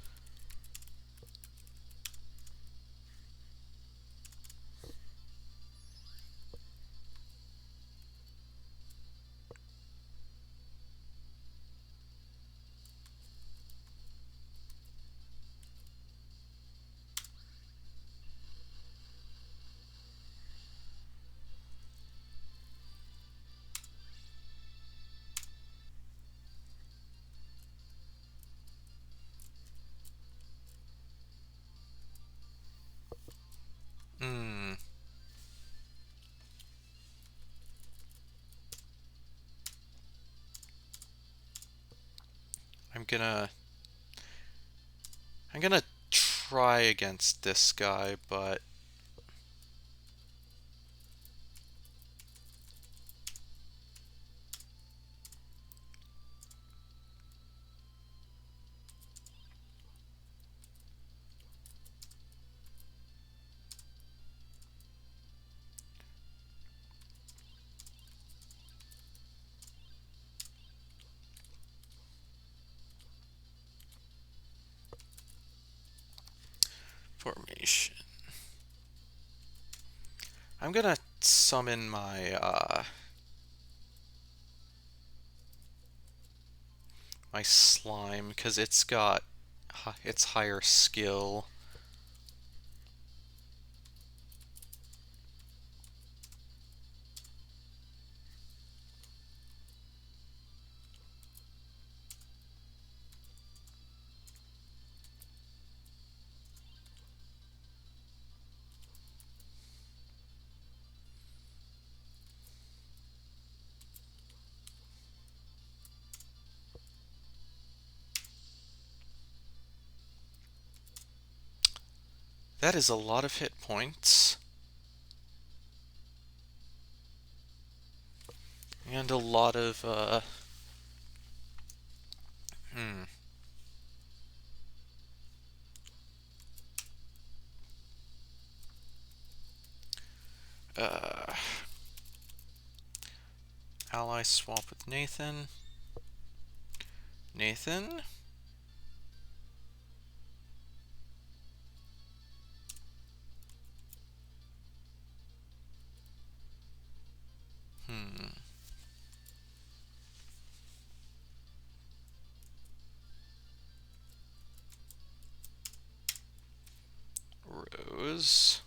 Hmm. I'm gonna try against this guy, but formation. I'm gonna summon my slime because it's higher skill. That is a lot of hit points. And a lot of, hmm. Uh, ally swap with Nathan. Nathan? Hmm. Rose.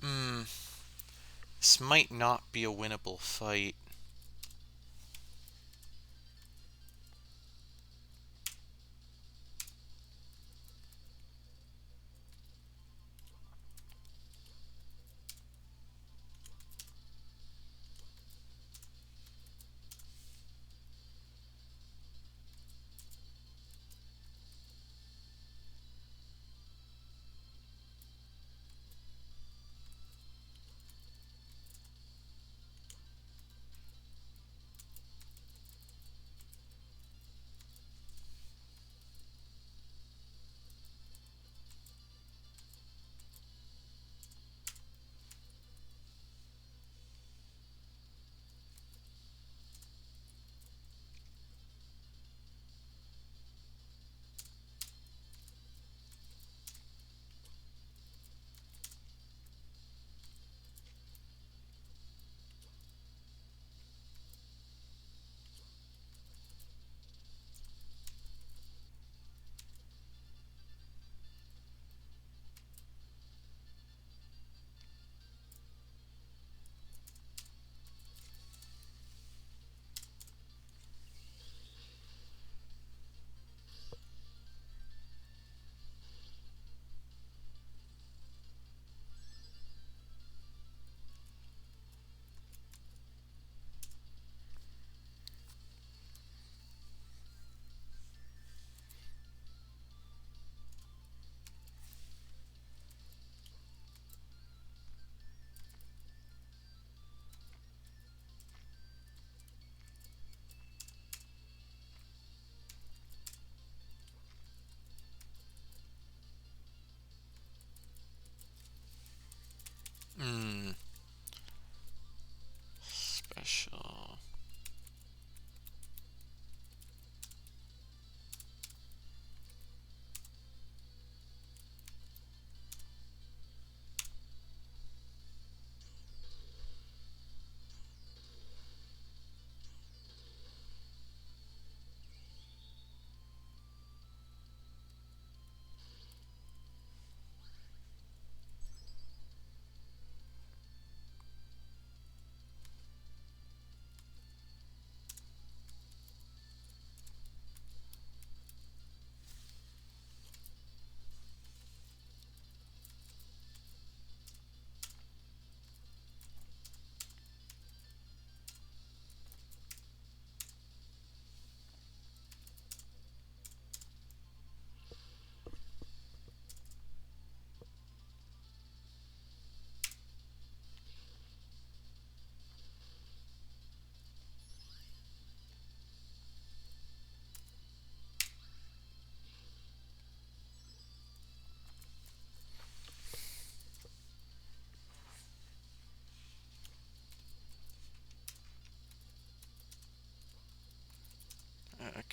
Hmm. This might not be a winnable fight.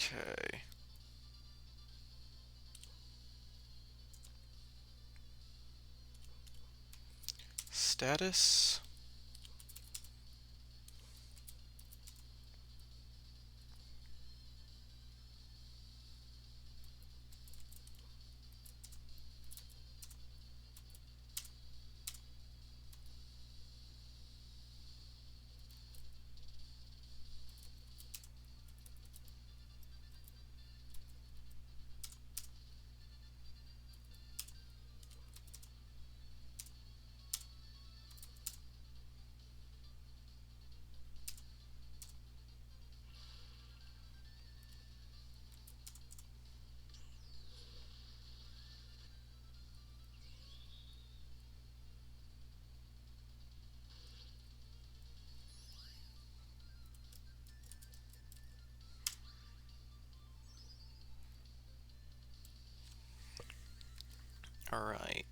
Okay. Status. Alright,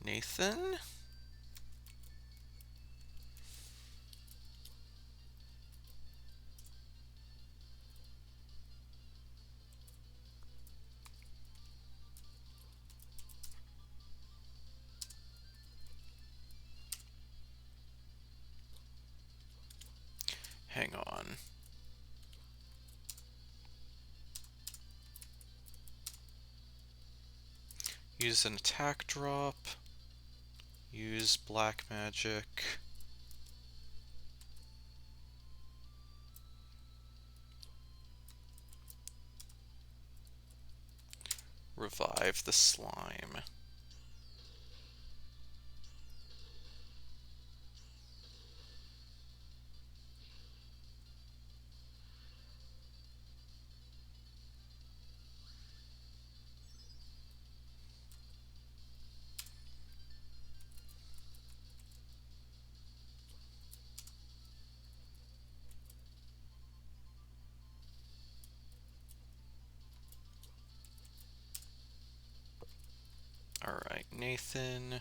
Nathan? Hang on. Use an attack drop. Use black magic. Revive the slime. Alright, Nathan.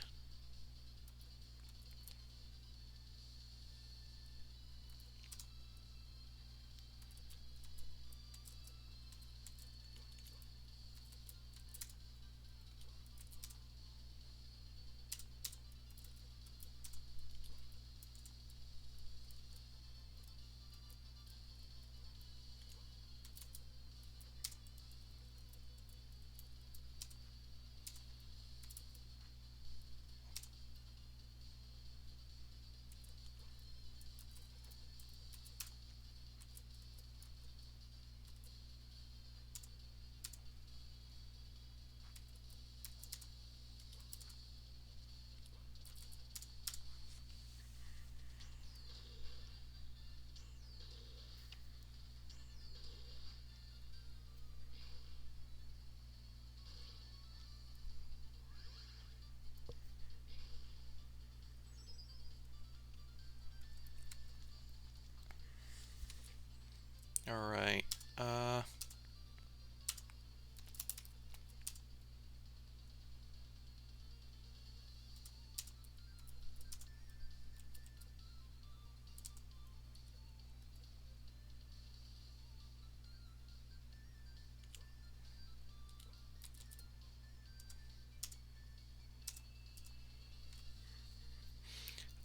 Alright,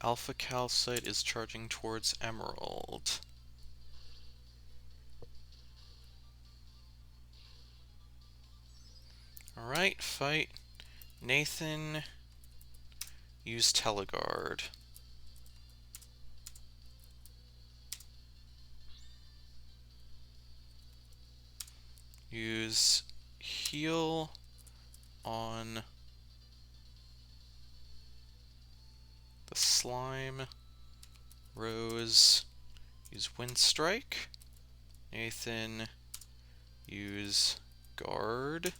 Alpha Calcite is charging towards Emerald. Alright, fight. Nathan, use Teleguard. Use heal on the slime. Rose, use Wind Strike. Nathan, use Guard.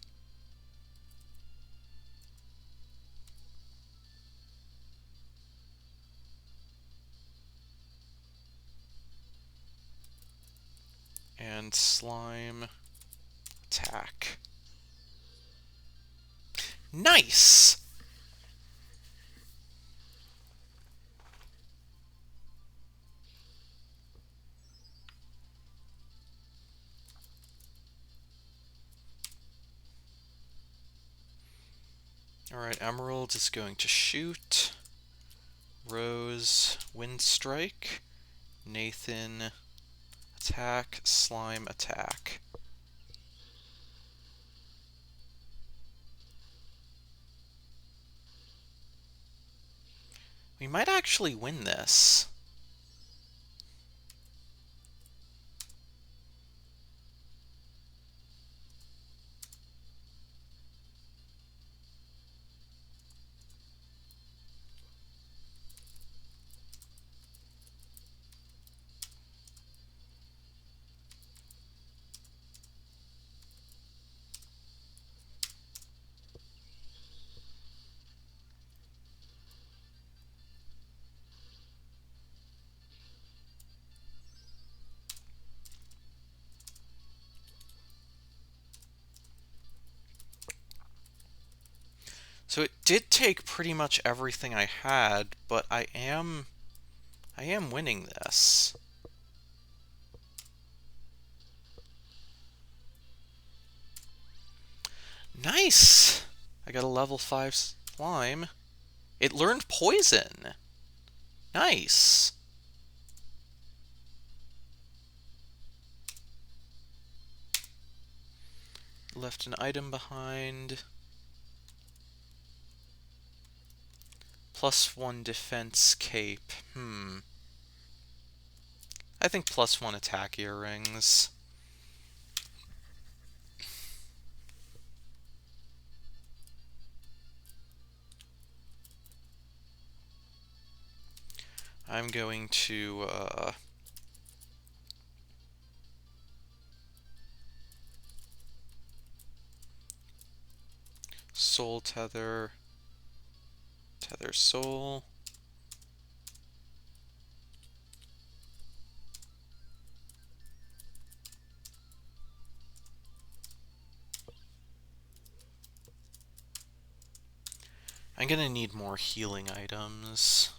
And slime, attack. Nice! Alright, Emerald is going to shoot. Rose, Wind Strike. Nathan, attack. Slime, attack. We might actually win this. So it did take pretty much everything I had, but I am winning this. Nice! I got a level 5 slime. It learned poison. Nice. Left an item behind. +1 defense cape. I think +1 attack earrings. I'm going to soul tether. Tether soul. I'm gonna need more healing items.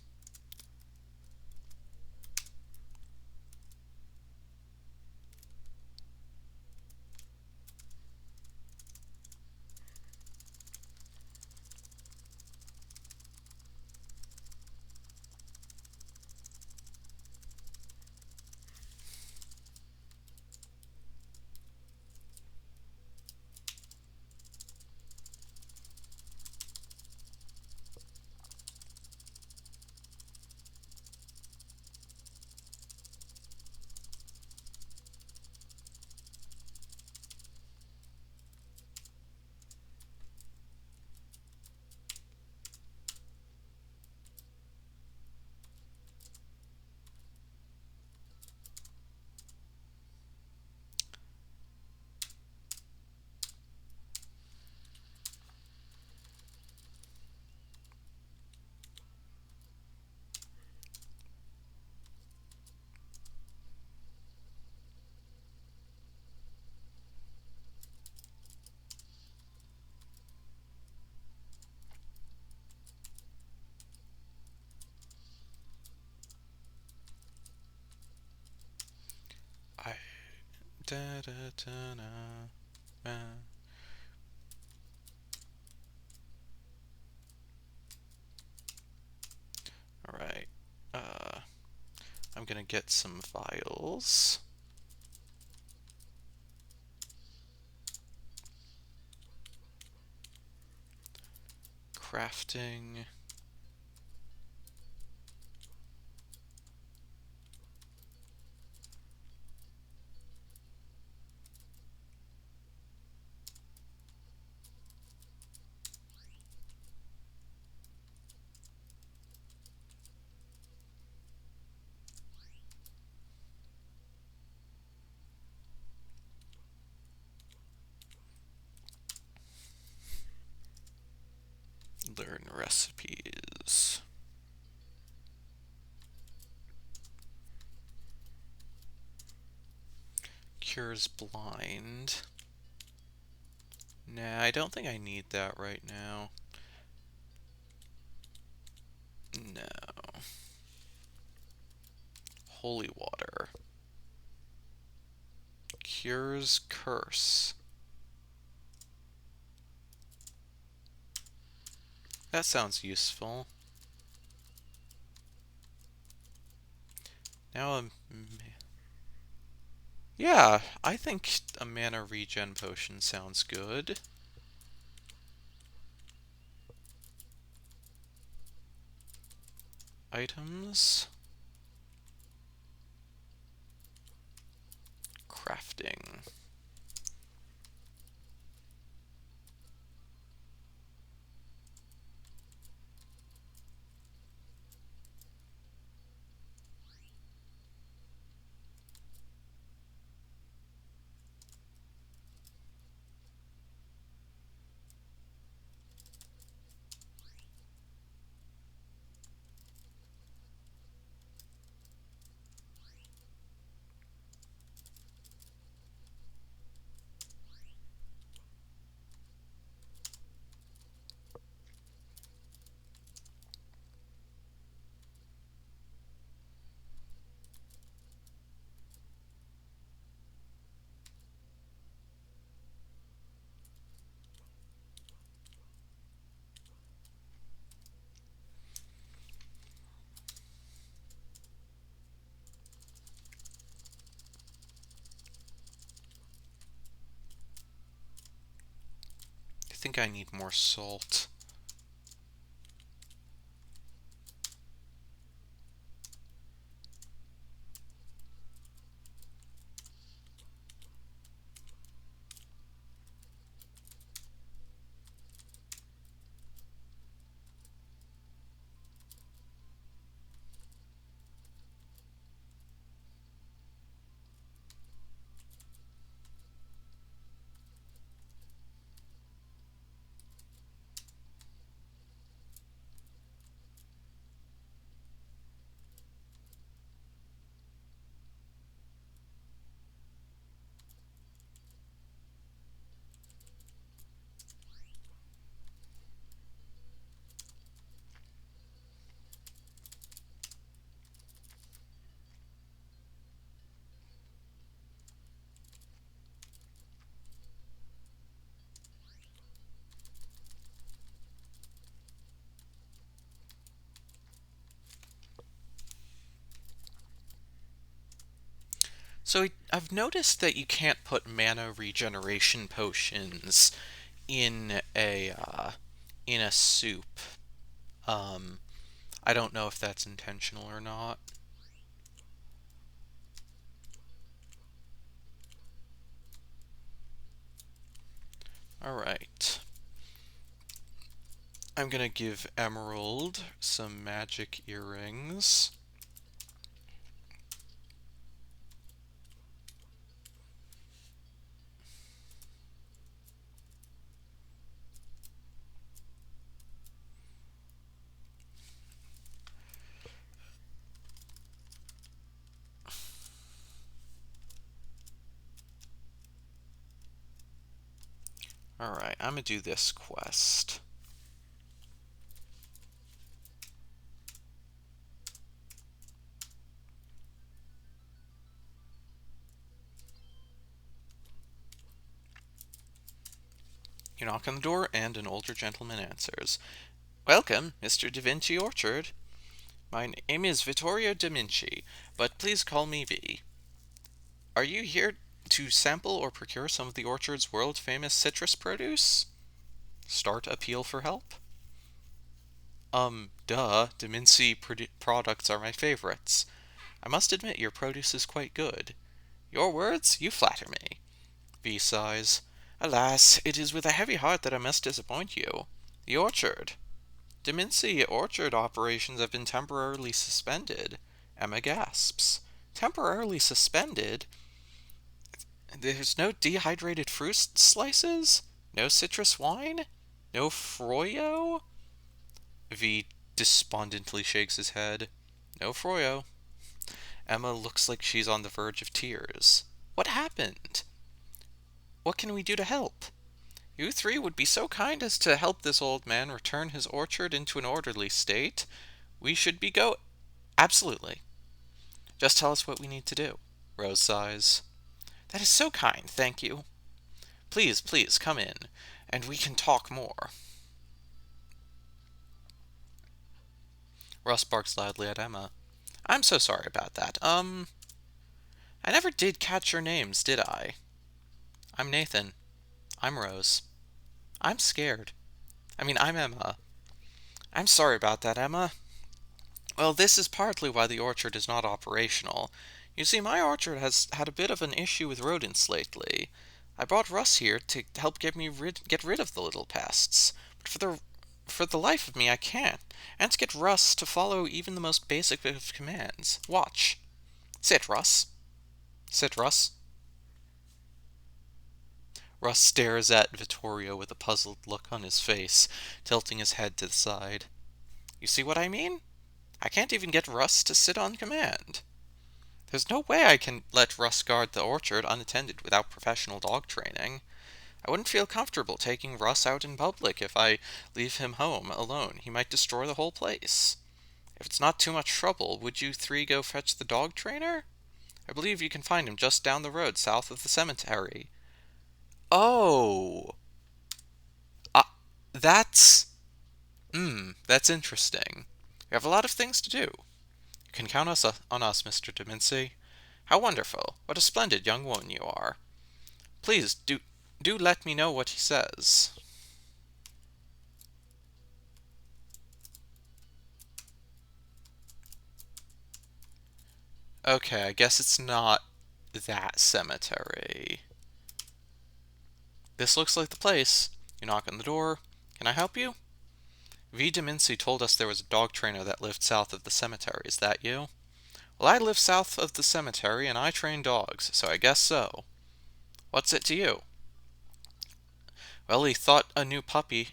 I da da da da. All right. I'm gonna get some vials. Crafting. Learn recipes. Cures blind. Nah, I don't think I need that right now. No. Holy water. Cures curse. That sounds useful. Now yeah, I think a mana regen potion sounds good. Items. Crafting. I think I need more salt. So I've noticed that you can't put mana regeneration potions in a soup. Um, I don't know if that's intentional or not. All right. I'm gonna give Emerald some magic earrings. Alright, I'm gonna do this quest. You knock on the door, and an older gentleman answers. Welcome, Mr. Da Vinci Orchard. My name is Vittorio Da Vinci, but please call me V. Are you here to sample or procure some of the orchard's world-famous citrus produce? Start appeal for help? Duh, Da Vinci products are my favorites. I must admit your produce is quite good. Your words? You flatter me. V sighs. Alas, it is with a heavy heart that I must disappoint you. The orchard. Dimensi orchard operations have been temporarily suspended. Emma gasps. Temporarily suspended? There's no dehydrated fruit slices? No citrus wine? No froyo? V despondently shakes his head. No froyo. Emma looks like she's on the verge of tears. What happened? What can we do to help? You three would be so kind as to help this old man return his orchard into an orderly state. We should be go... Absolutely. Just tell us what we need to do. Rose sighs. That is so kind, thank you. Please, please, come in, and we can talk more. Russ barks loudly at Emma. I'm so sorry about that. I never did catch your names, did I? I'm Nathan. I'm Rose. I'm scared. I'm Emma. I'm sorry about that, Emma. Well, this is partly why the orchard is not operational. You see, my orchard has had a bit of an issue with rodents lately. I brought Russ here to help get rid of the little pests, but for the life of me, I can't. And to get Russ to follow even the most basic of commands. Watch. Sit, Russ. Sit, Russ. Russ stares at Vittorio with a puzzled look on his face, tilting his head to the side. You see what I mean? I can't even get Russ to sit on command. There's no way I can let Russ guard the orchard unattended without professional dog training. I wouldn't feel comfortable taking Russ out in public if I leave him home alone. He might destroy the whole place. If it's not too much trouble, would you three go fetch the dog trainer? I believe you can find him just down the road south of the cemetery. Oh! Uh, that's... that's interesting. We have a lot of things to do. You can count on us, Mr. Dimensi. How wonderful. What a splendid young woman you are. Please, do let me know what he says. Okay, I guess it's not that cemetery. This looks like the place. You knock on the door. Can I help you? V. Dimensi told us there was a dog trainer that lived south of the cemetery. Is that you? Well, I live south of the cemetery and I train dogs, so I guess so. What's it to you? Well, he bought a new puppy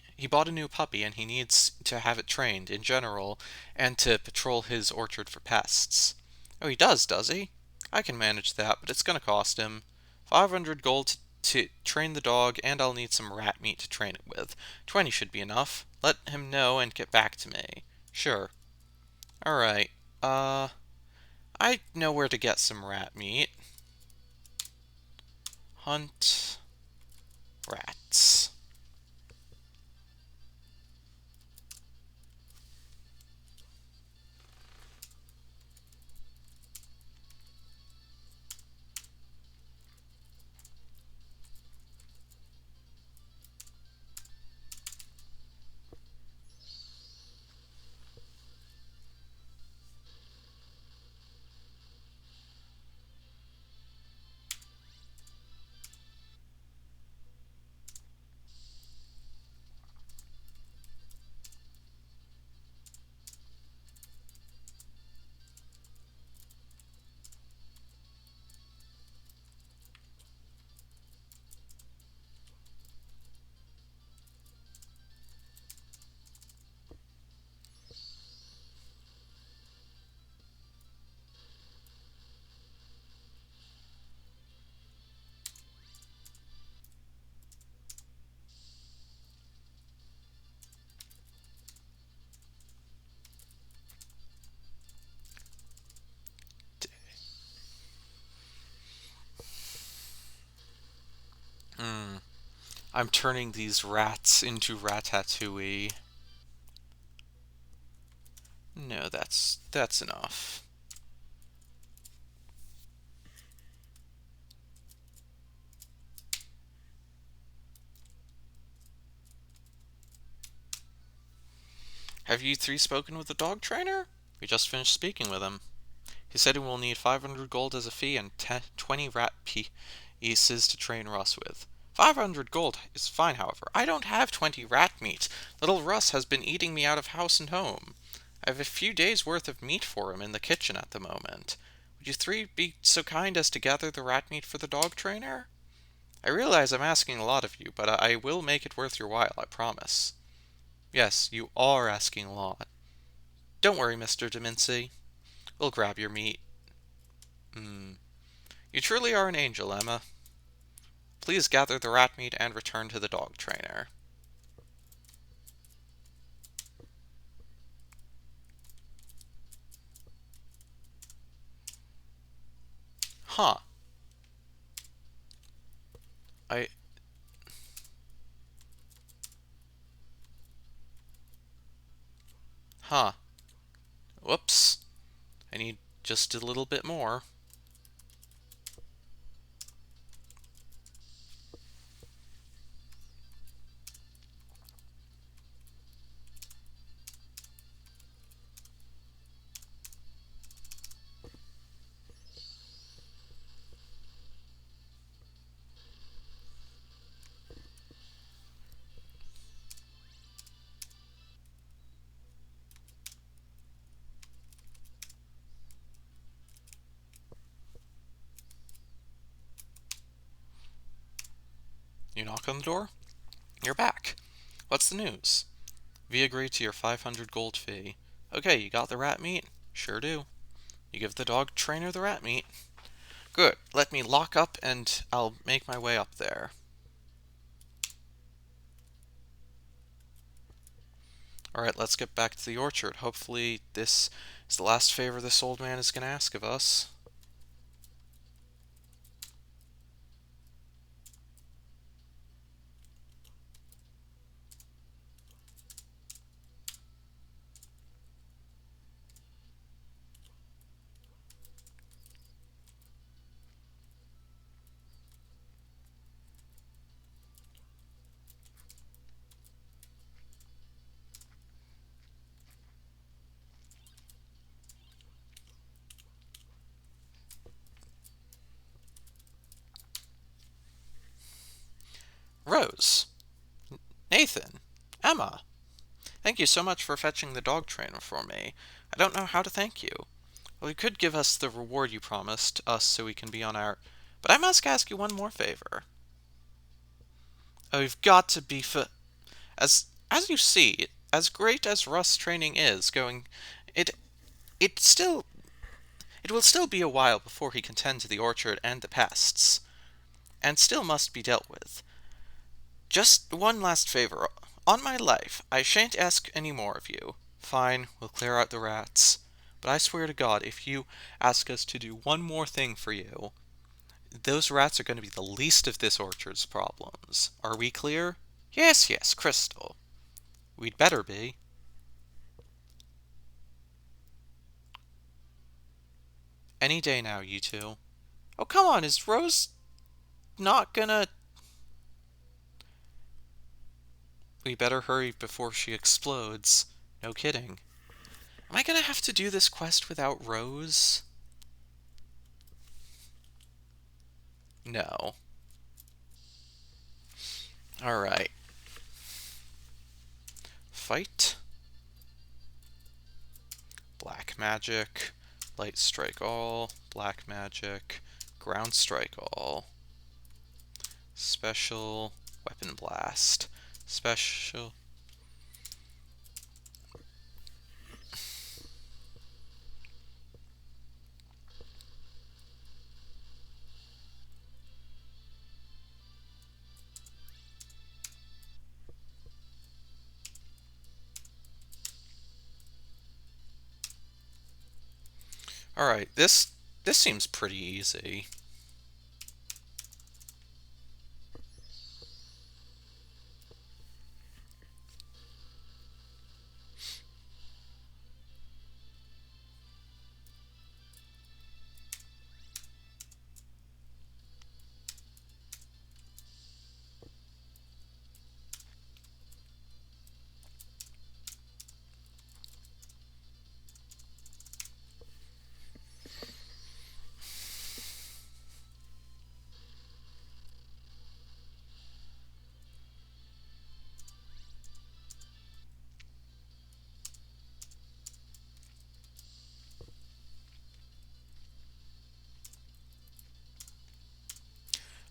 and he needs to have it trained in general and to patrol his orchard for pests. Oh, he does he? I can manage that, but it's gonna cost him 500 gold to train the dog, and I'll need some rat meat to train it with. 20 should be enough. Let him know and get back to me. Sure. Alright, I know where to get some rat meat. Hunt rats. Hmm. I'm turning these rats into ratatouille. No, that's enough. Have you three spoken with the dog trainer? We just finished speaking with him. He said he will need 500 gold as a fee and 20 rat pieces to train Russ with. 500 gold is fine, however. I don't have 20 rat meat. Little Russ has been eating me out of house and home. I have a few days' worth of meat for him in the kitchen at the moment. Would you three be so kind as to gather the rat meat for the dog trainer? I realize I'm asking a lot of you, but I will make it worth your while, I promise. Yes, you are asking a lot. Don't worry, Mr. Dimensi. We'll grab your meat. You truly are an angel, Emma. Please gather the rat meat and return to the dog trainer. Huh. I... Huh. Whoops. I need just a little bit more. You knock on the door? You're back. What's the news? We agreed to your 500 gold fee. Okay, you got the rat meat? Sure do. You give the dog trainer the rat meat? Good. Let me lock up and I'll make my way up there. Alright, let's get back to the orchard. Hopefully this is the last favor this old man is going to ask of us. Rose, Nathan, Emma, thank you so much for fetching the dog trainer for me. I don't know how to thank you. Well, you could give us the reward you promised us so we can be on our... But I must ask you one more favor. Oh, you've got to be as you see, as great as Russ training is going, it it still it will still be a while before he can tend to the orchard and the pests, and still must be dealt with. Just one last favor. On my life, I shan't ask any more of you. Fine, we'll clear out the rats. But I swear to God, if you ask us to do one more thing for you, those rats are going to be the least of this orchard's problems. Are we clear? Yes, yes, Crystal. We'd better be. Any day now, you two. Oh, come on, is Rose not gonna... We better hurry before she explodes. No kidding. Am I gonna have to do this quest without Rose? No. Alright. Fight. Black magic. Light strike all. Black magic. Ground strike all. Special. Weapon blast. Special. Alright, this seems pretty easy.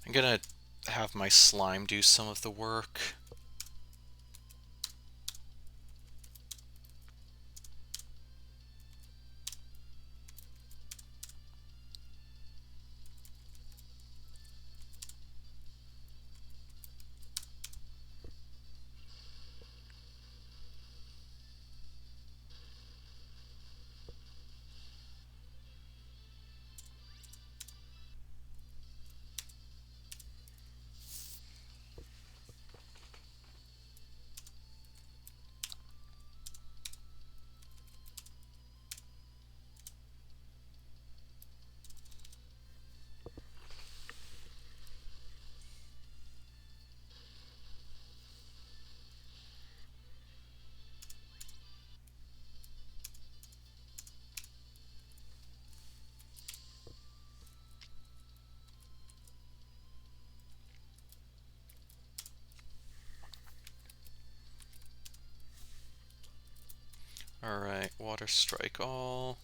I'm gonna have my slime do some of the work. Alright, water strike all.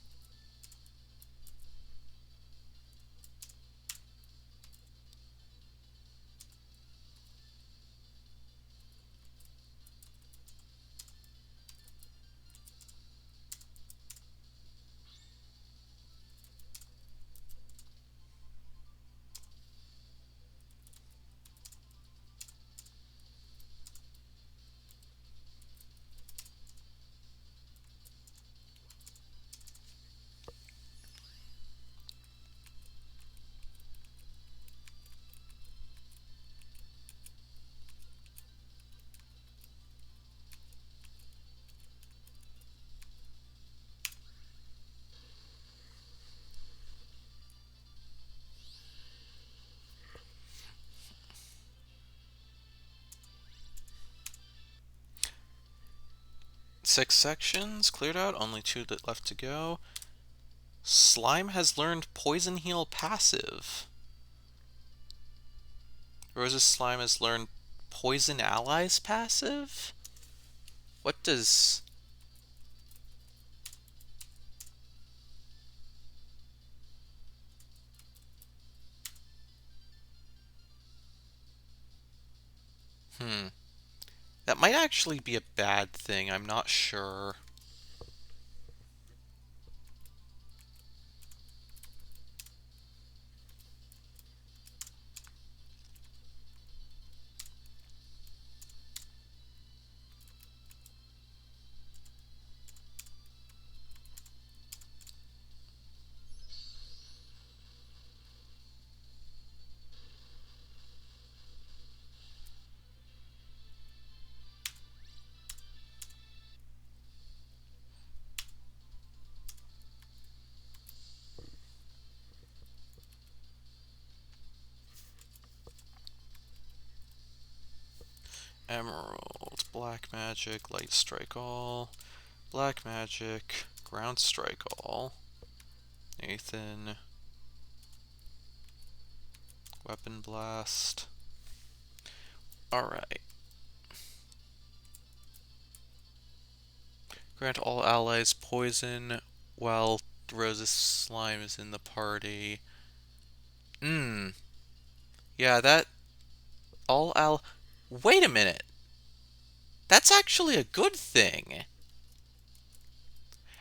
Six sections cleared out, only two left to go. Slime has learned Poison Heal passive. Rose's slime has learned Poison Allies passive? What does... That might actually be a bad thing, I'm not sure. Emerald, black magic, light strike all, black magic, ground strike all, Nathan, weapon blast. Alright. Grant all allies poison while Rose's slime is in the party. Yeah, that... Wait a minute! That's actually a good thing!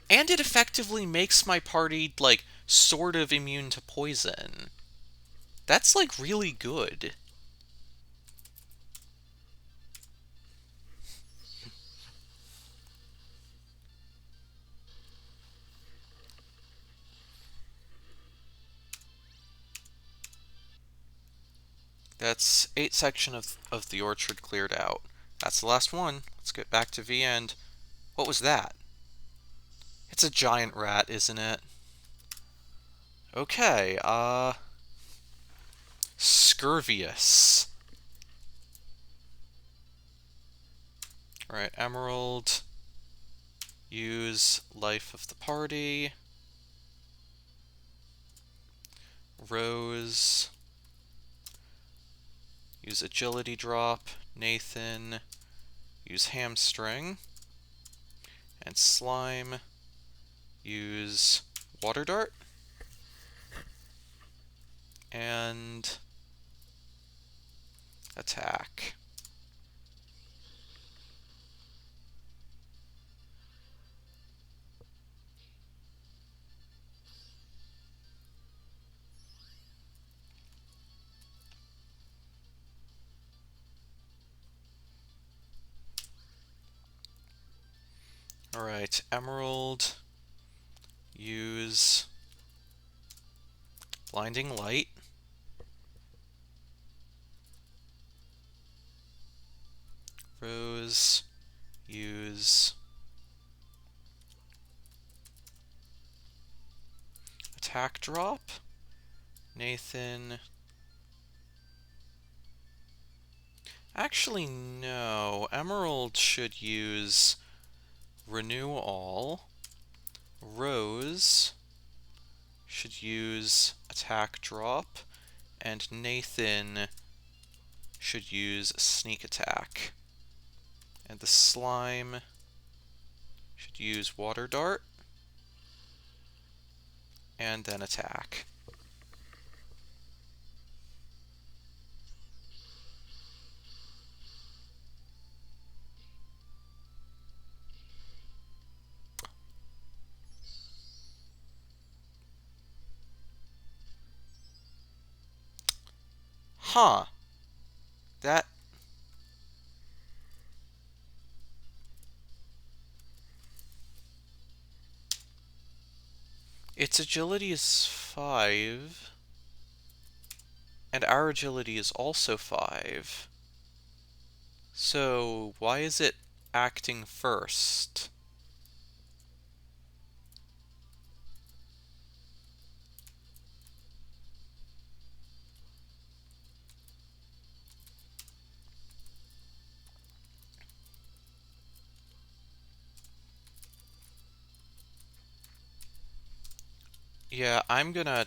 And it effectively makes my party, like, sort of immune to poison. That's, like, really good. That's 8 sections of the orchard cleared out. That's the last one. Let's get back to V end. What was that? It's a giant rat, isn't it? Okay, Scurvious. Alright, Emerald. Use life of the party. Rose. Use agility drop. Nathan. Use hamstring. And slime. Use water dart. And attack. Alright, Emerald. Use blinding light. Rose. Use attack drop. Nathan. Actually, no. Emerald should use renew all. Rose should use attack drop. And Nathan should use sneak attack. And the slime Should use water dart. And then attack. Huh. That... Its agility is 5. And our agility is also 5. So, why is it acting first? Yeah, I'm gonna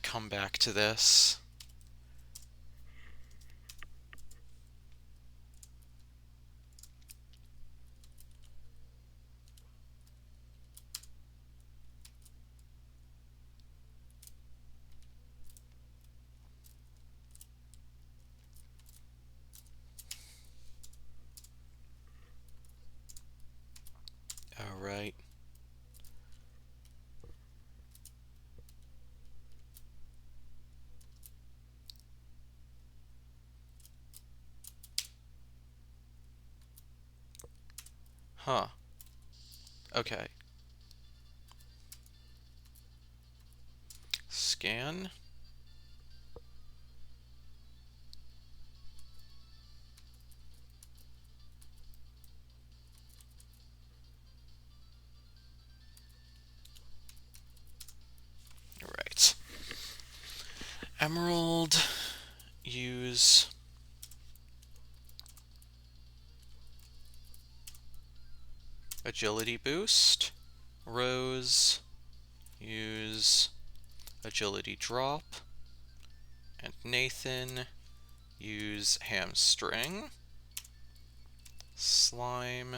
come back to this. Alright. Huh. Okay. Scan. Alright. Emerald. Use... agility boost. Rose. Use... agility drop. And Nathan. Use hamstring. Slime.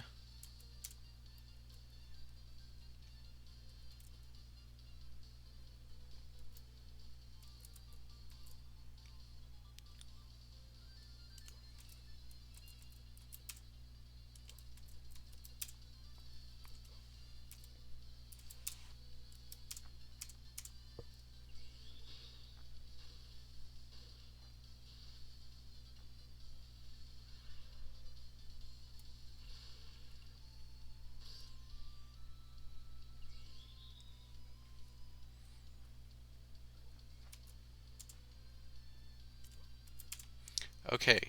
Okay,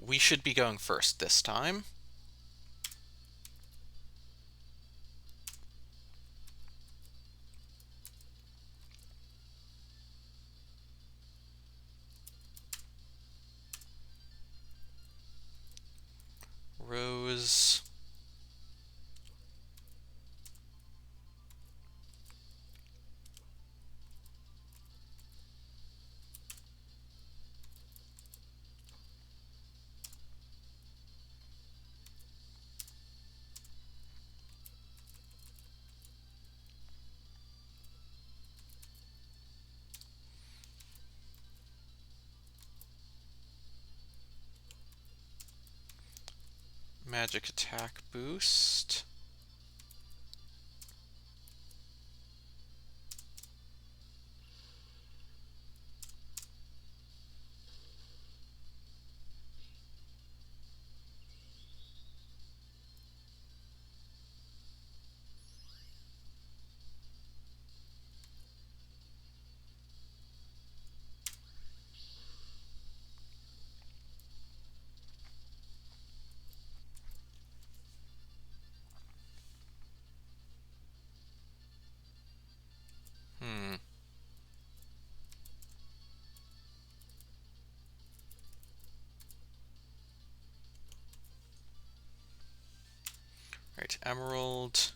we should be going first this time. Rose. Magic attack boost. Hmm. Right, Emerald.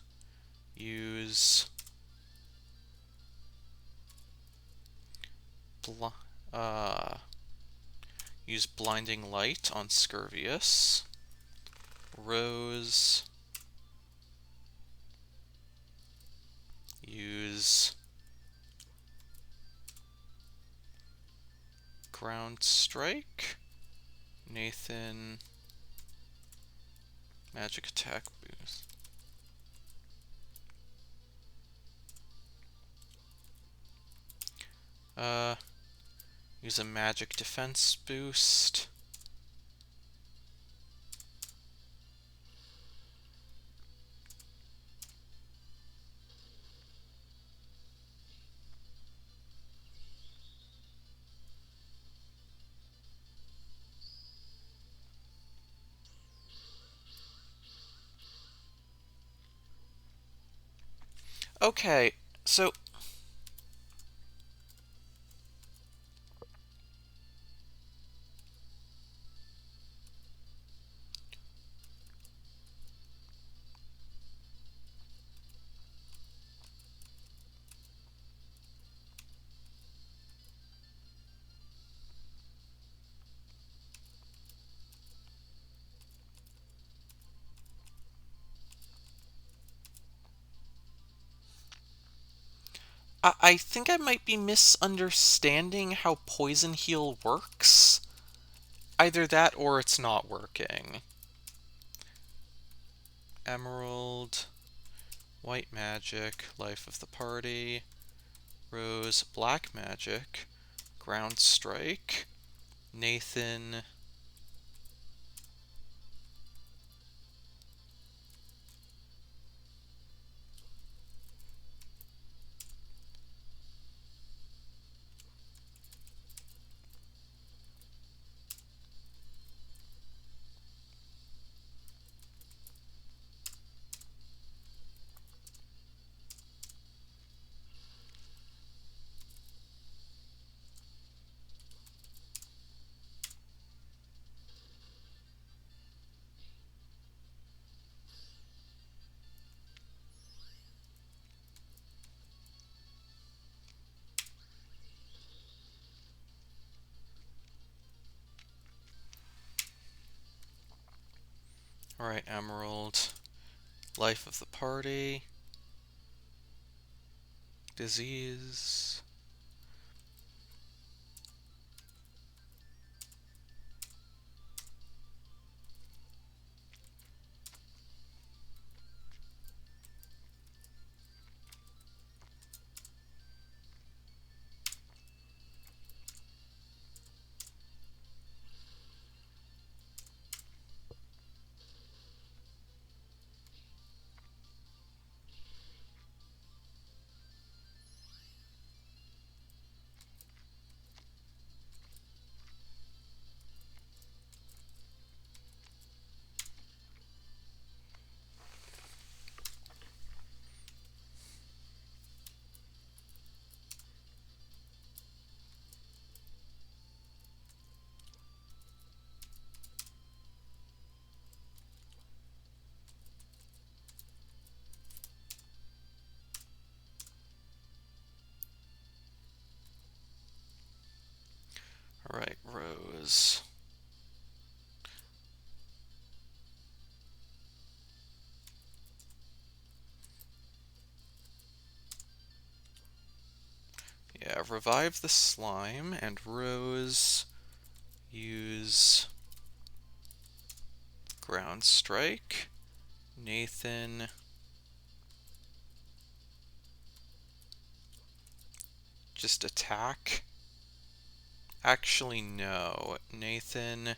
Use... uh... Use Blinding Light on Scurvius. Rose. Use Ground Strike. Nathan. Magic Attack Boost. Use a Magic Defense Boost. Okay, so I think I might be misunderstanding how Poison Heal works. Either that or it's not working. Emerald, White Magic, Life of the Party, Rose, Black Magic, Ground Strike, Nathan. Alright, Emerald, Life of the Party, Disease. Alright, Rose. Yeah, revive the slime, and Rose, use Ground Strike. Nathan, just attack. Actually, no. Nathan,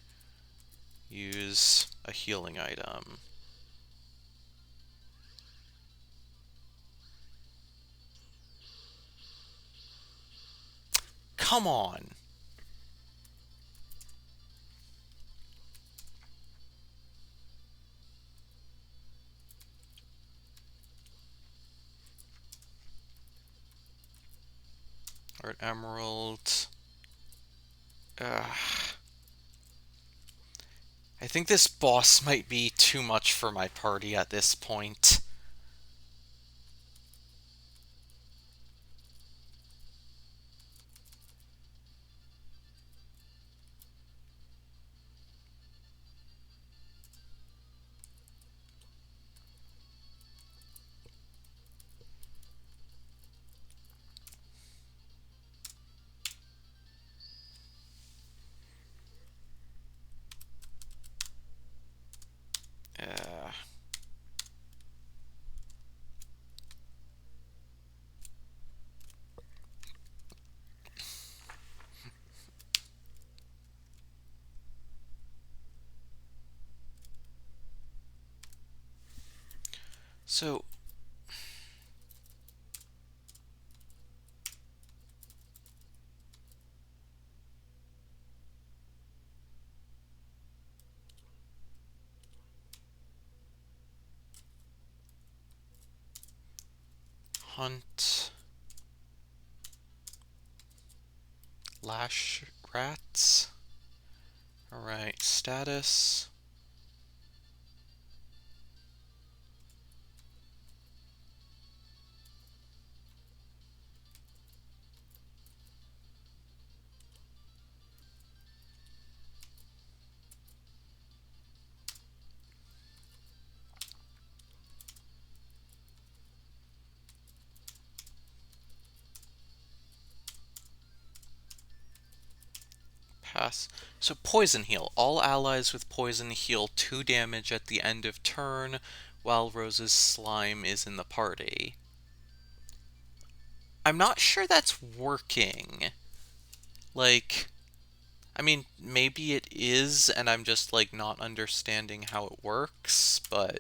use a healing item. Come on! Alright, Emerald. I think this boss might be too much for my party at this point. So, hunt lash rats. Alright, status. Pass. So poison heal. All allies with poison heal 2 damage at the end of turn while Rose's slime is in the party. I'm not sure that's working. Like, I mean, maybe it is, and I'm just, like, not understanding how it works, but...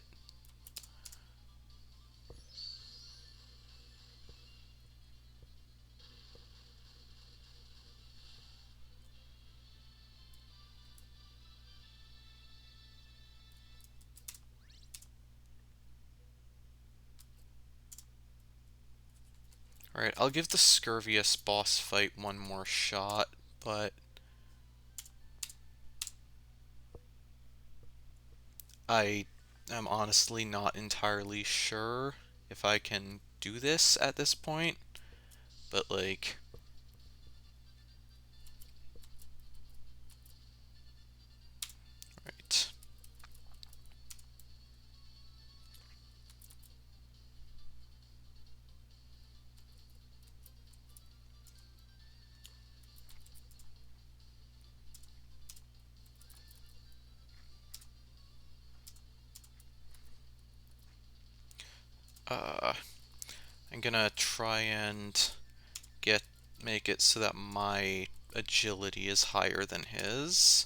Alright, I'll give the Scurvious boss fight one more shot, but... I am honestly not entirely sure if I can do this at this point, but, like... Right. I'm gonna try and make it so that my agility is higher than his.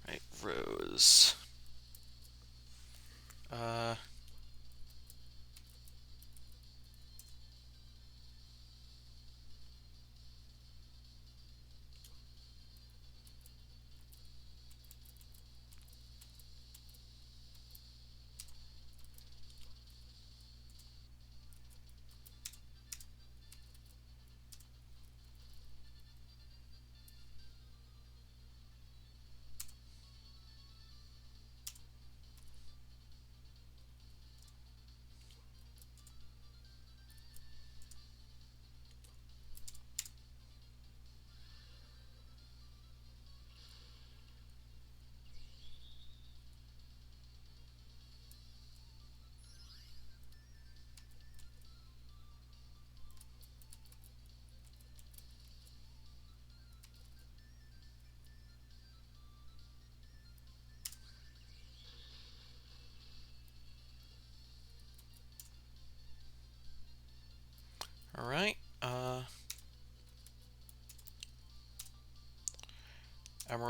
Right, Rose. Uh...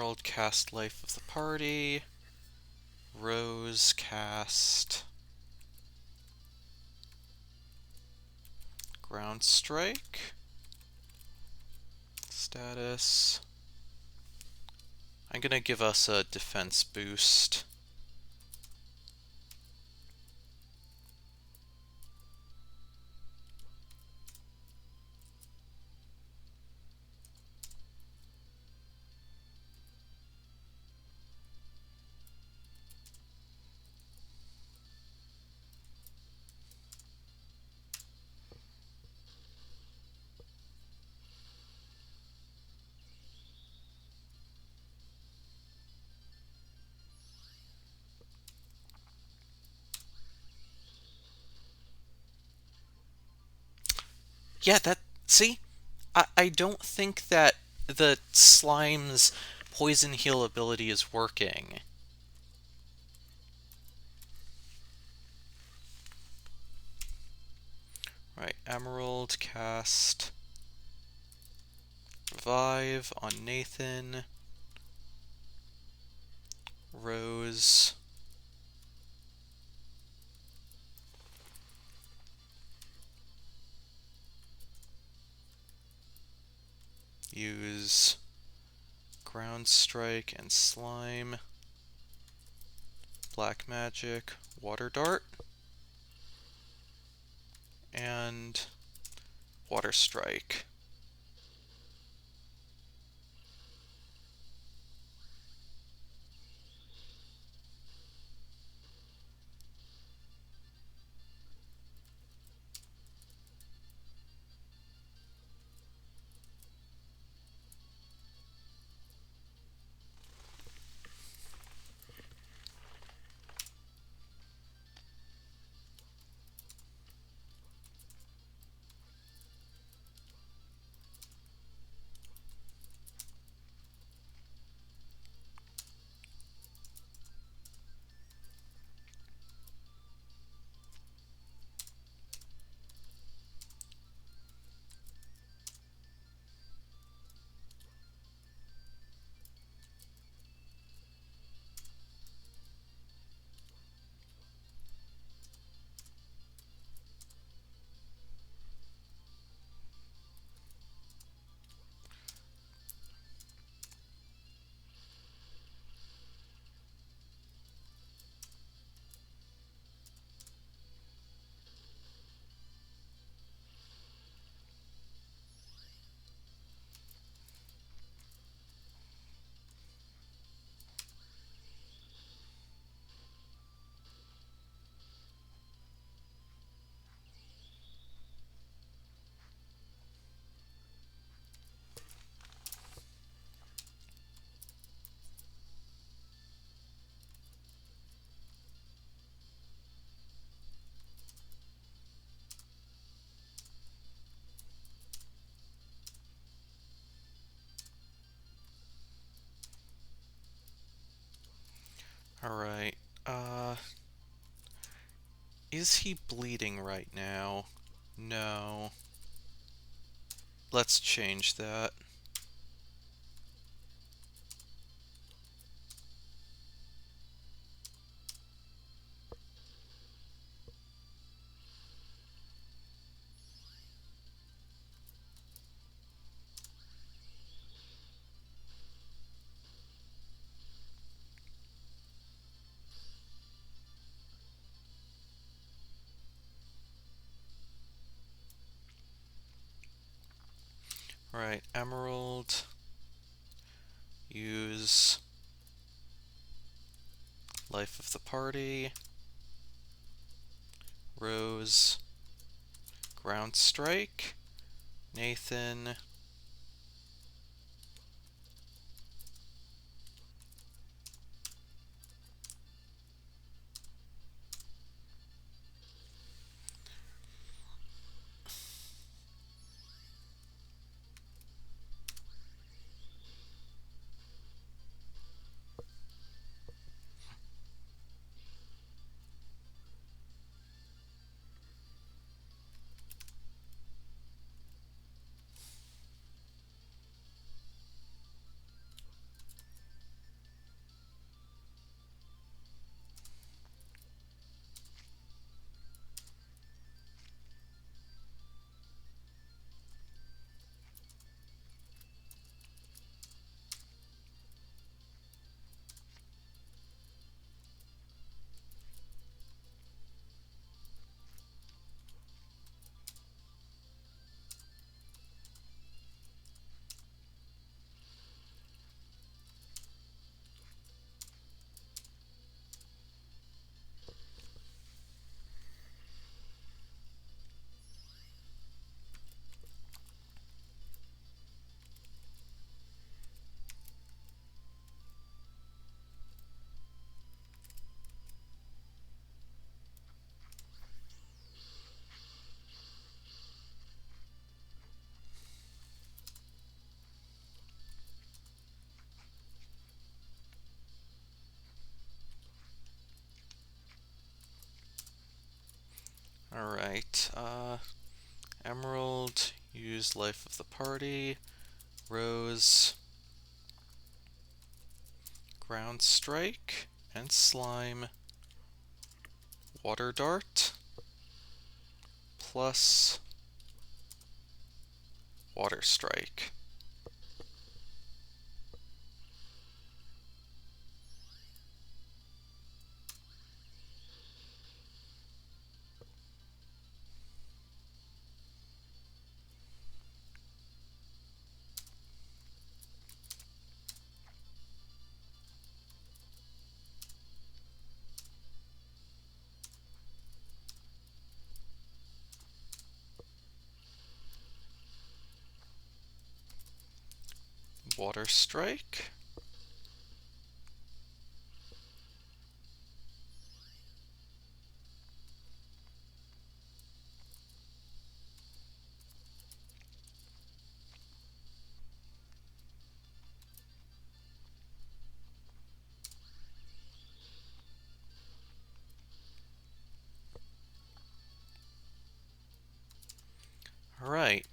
Emerald cast Life of the Party. Rose cast Ground Strike. Status. I'm gonna give us a defense boost. Yeah, see? I don't think that the slime's poison heal ability is working. Right, Emerald cast Revive on Nathan. Rose. Use Ground Strike and Slime. Black Magic, Water Dart, and Water Strike. Alright, is he bleeding right now? No. Let's change that. Alright, Emerald. Use Life of the Party. Rose. Ground Strike. Nathan. Alright, Emerald, use life of the party. Rose, ground strike, and slime. Water dart, plus water strike. Water strike. Alright,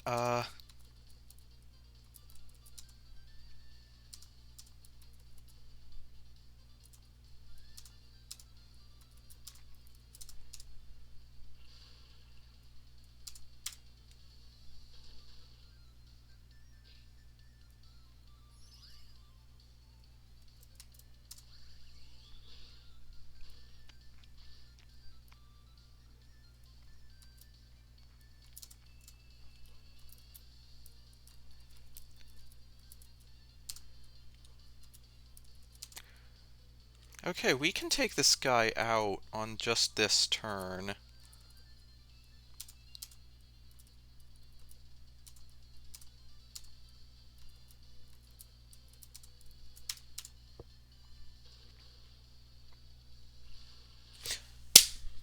okay, we can take this guy out on just this turn.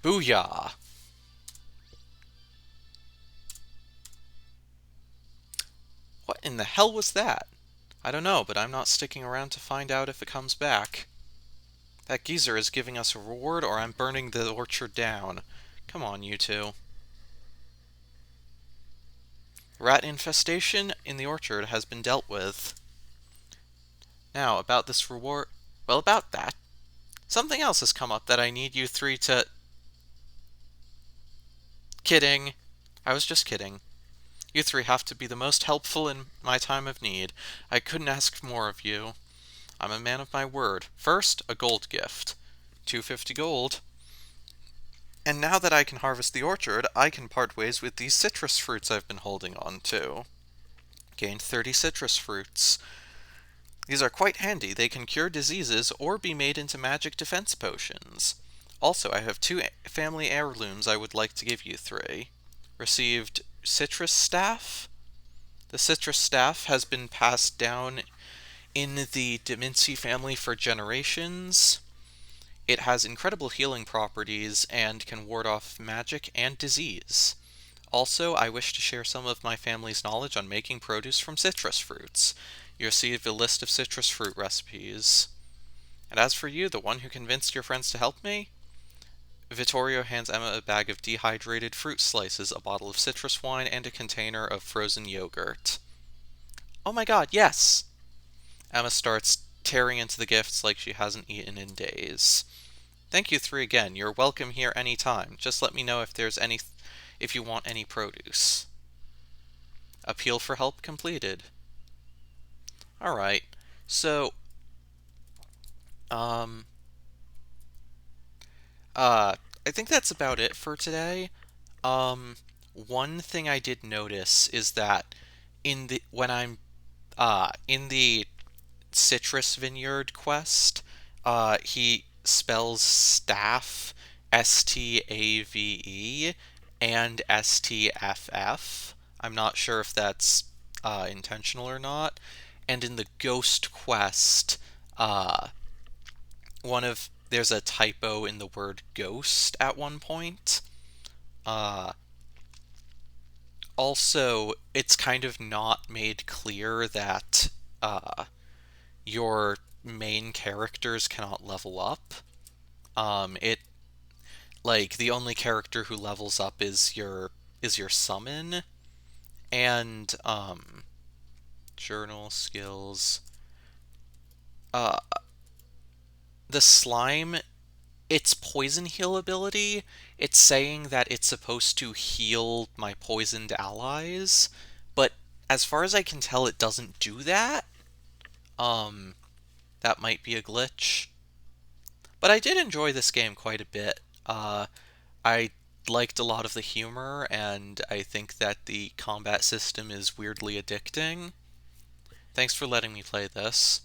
Booyah! What in the hell was that? I don't know, but I'm not sticking around to find out if it comes back. That geezer is giving us a reward, or I'm burning the orchard down. Come on, you two. Rat infestation in the orchard has been dealt with. Now, about this reward... Well, about that. Something else has come up that I need you three to... Kidding. I was just kidding. You three have to be the most helpful in my time of need. I couldn't ask more of you. I'm a man of my word. First, a gold gift. 250 gold. And now that I can harvest the orchard, I can part ways with these citrus fruits I've been holding on to. Gained 30 citrus fruits. These are quite handy. They can cure diseases or be made into magic defense potions. Also, I have 2 family heirlooms I would like to give you three. Received citrus staff. The citrus staff has been passed down in the Dimetro family for generations. It has incredible healing properties and can ward off magic and disease. Also, I wish to share some of my family's knowledge on making produce from citrus fruits. You receive a list of citrus fruit recipes. And as for you, the one who convinced your friends to help me, Vittorio hands Emma a bag of dehydrated fruit slices, a bottle of citrus wine, and a container of frozen yogurt. Oh my god, yes! Emma starts tearing into the gifts like she hasn't eaten in days. Thank you three again. You're welcome here anytime. Just let me know if you want any produce. Appeal for help completed. Alright, so, I think that's about it for today. One thing I did notice is that when I'm, in the citrus vineyard quest, he spells staff Stave and STFF. I'm not sure if that's intentional or not. And in the ghost quest, there's a typo in the word ghost at one point. Also, it's kind of not made clear that your main characters cannot level up. It Like the only character who levels up is your summon and journal skills. Uh the slime, its poison heal ability, it's saying that it's supposed to heal my poisoned allies, but as far as I can tell it doesn't do that. Um that might be a glitch. But I did enjoy this game quite a bit. I liked a lot of the humor, and I think that the combat system is weirdly addicting. Thanks for letting me play this.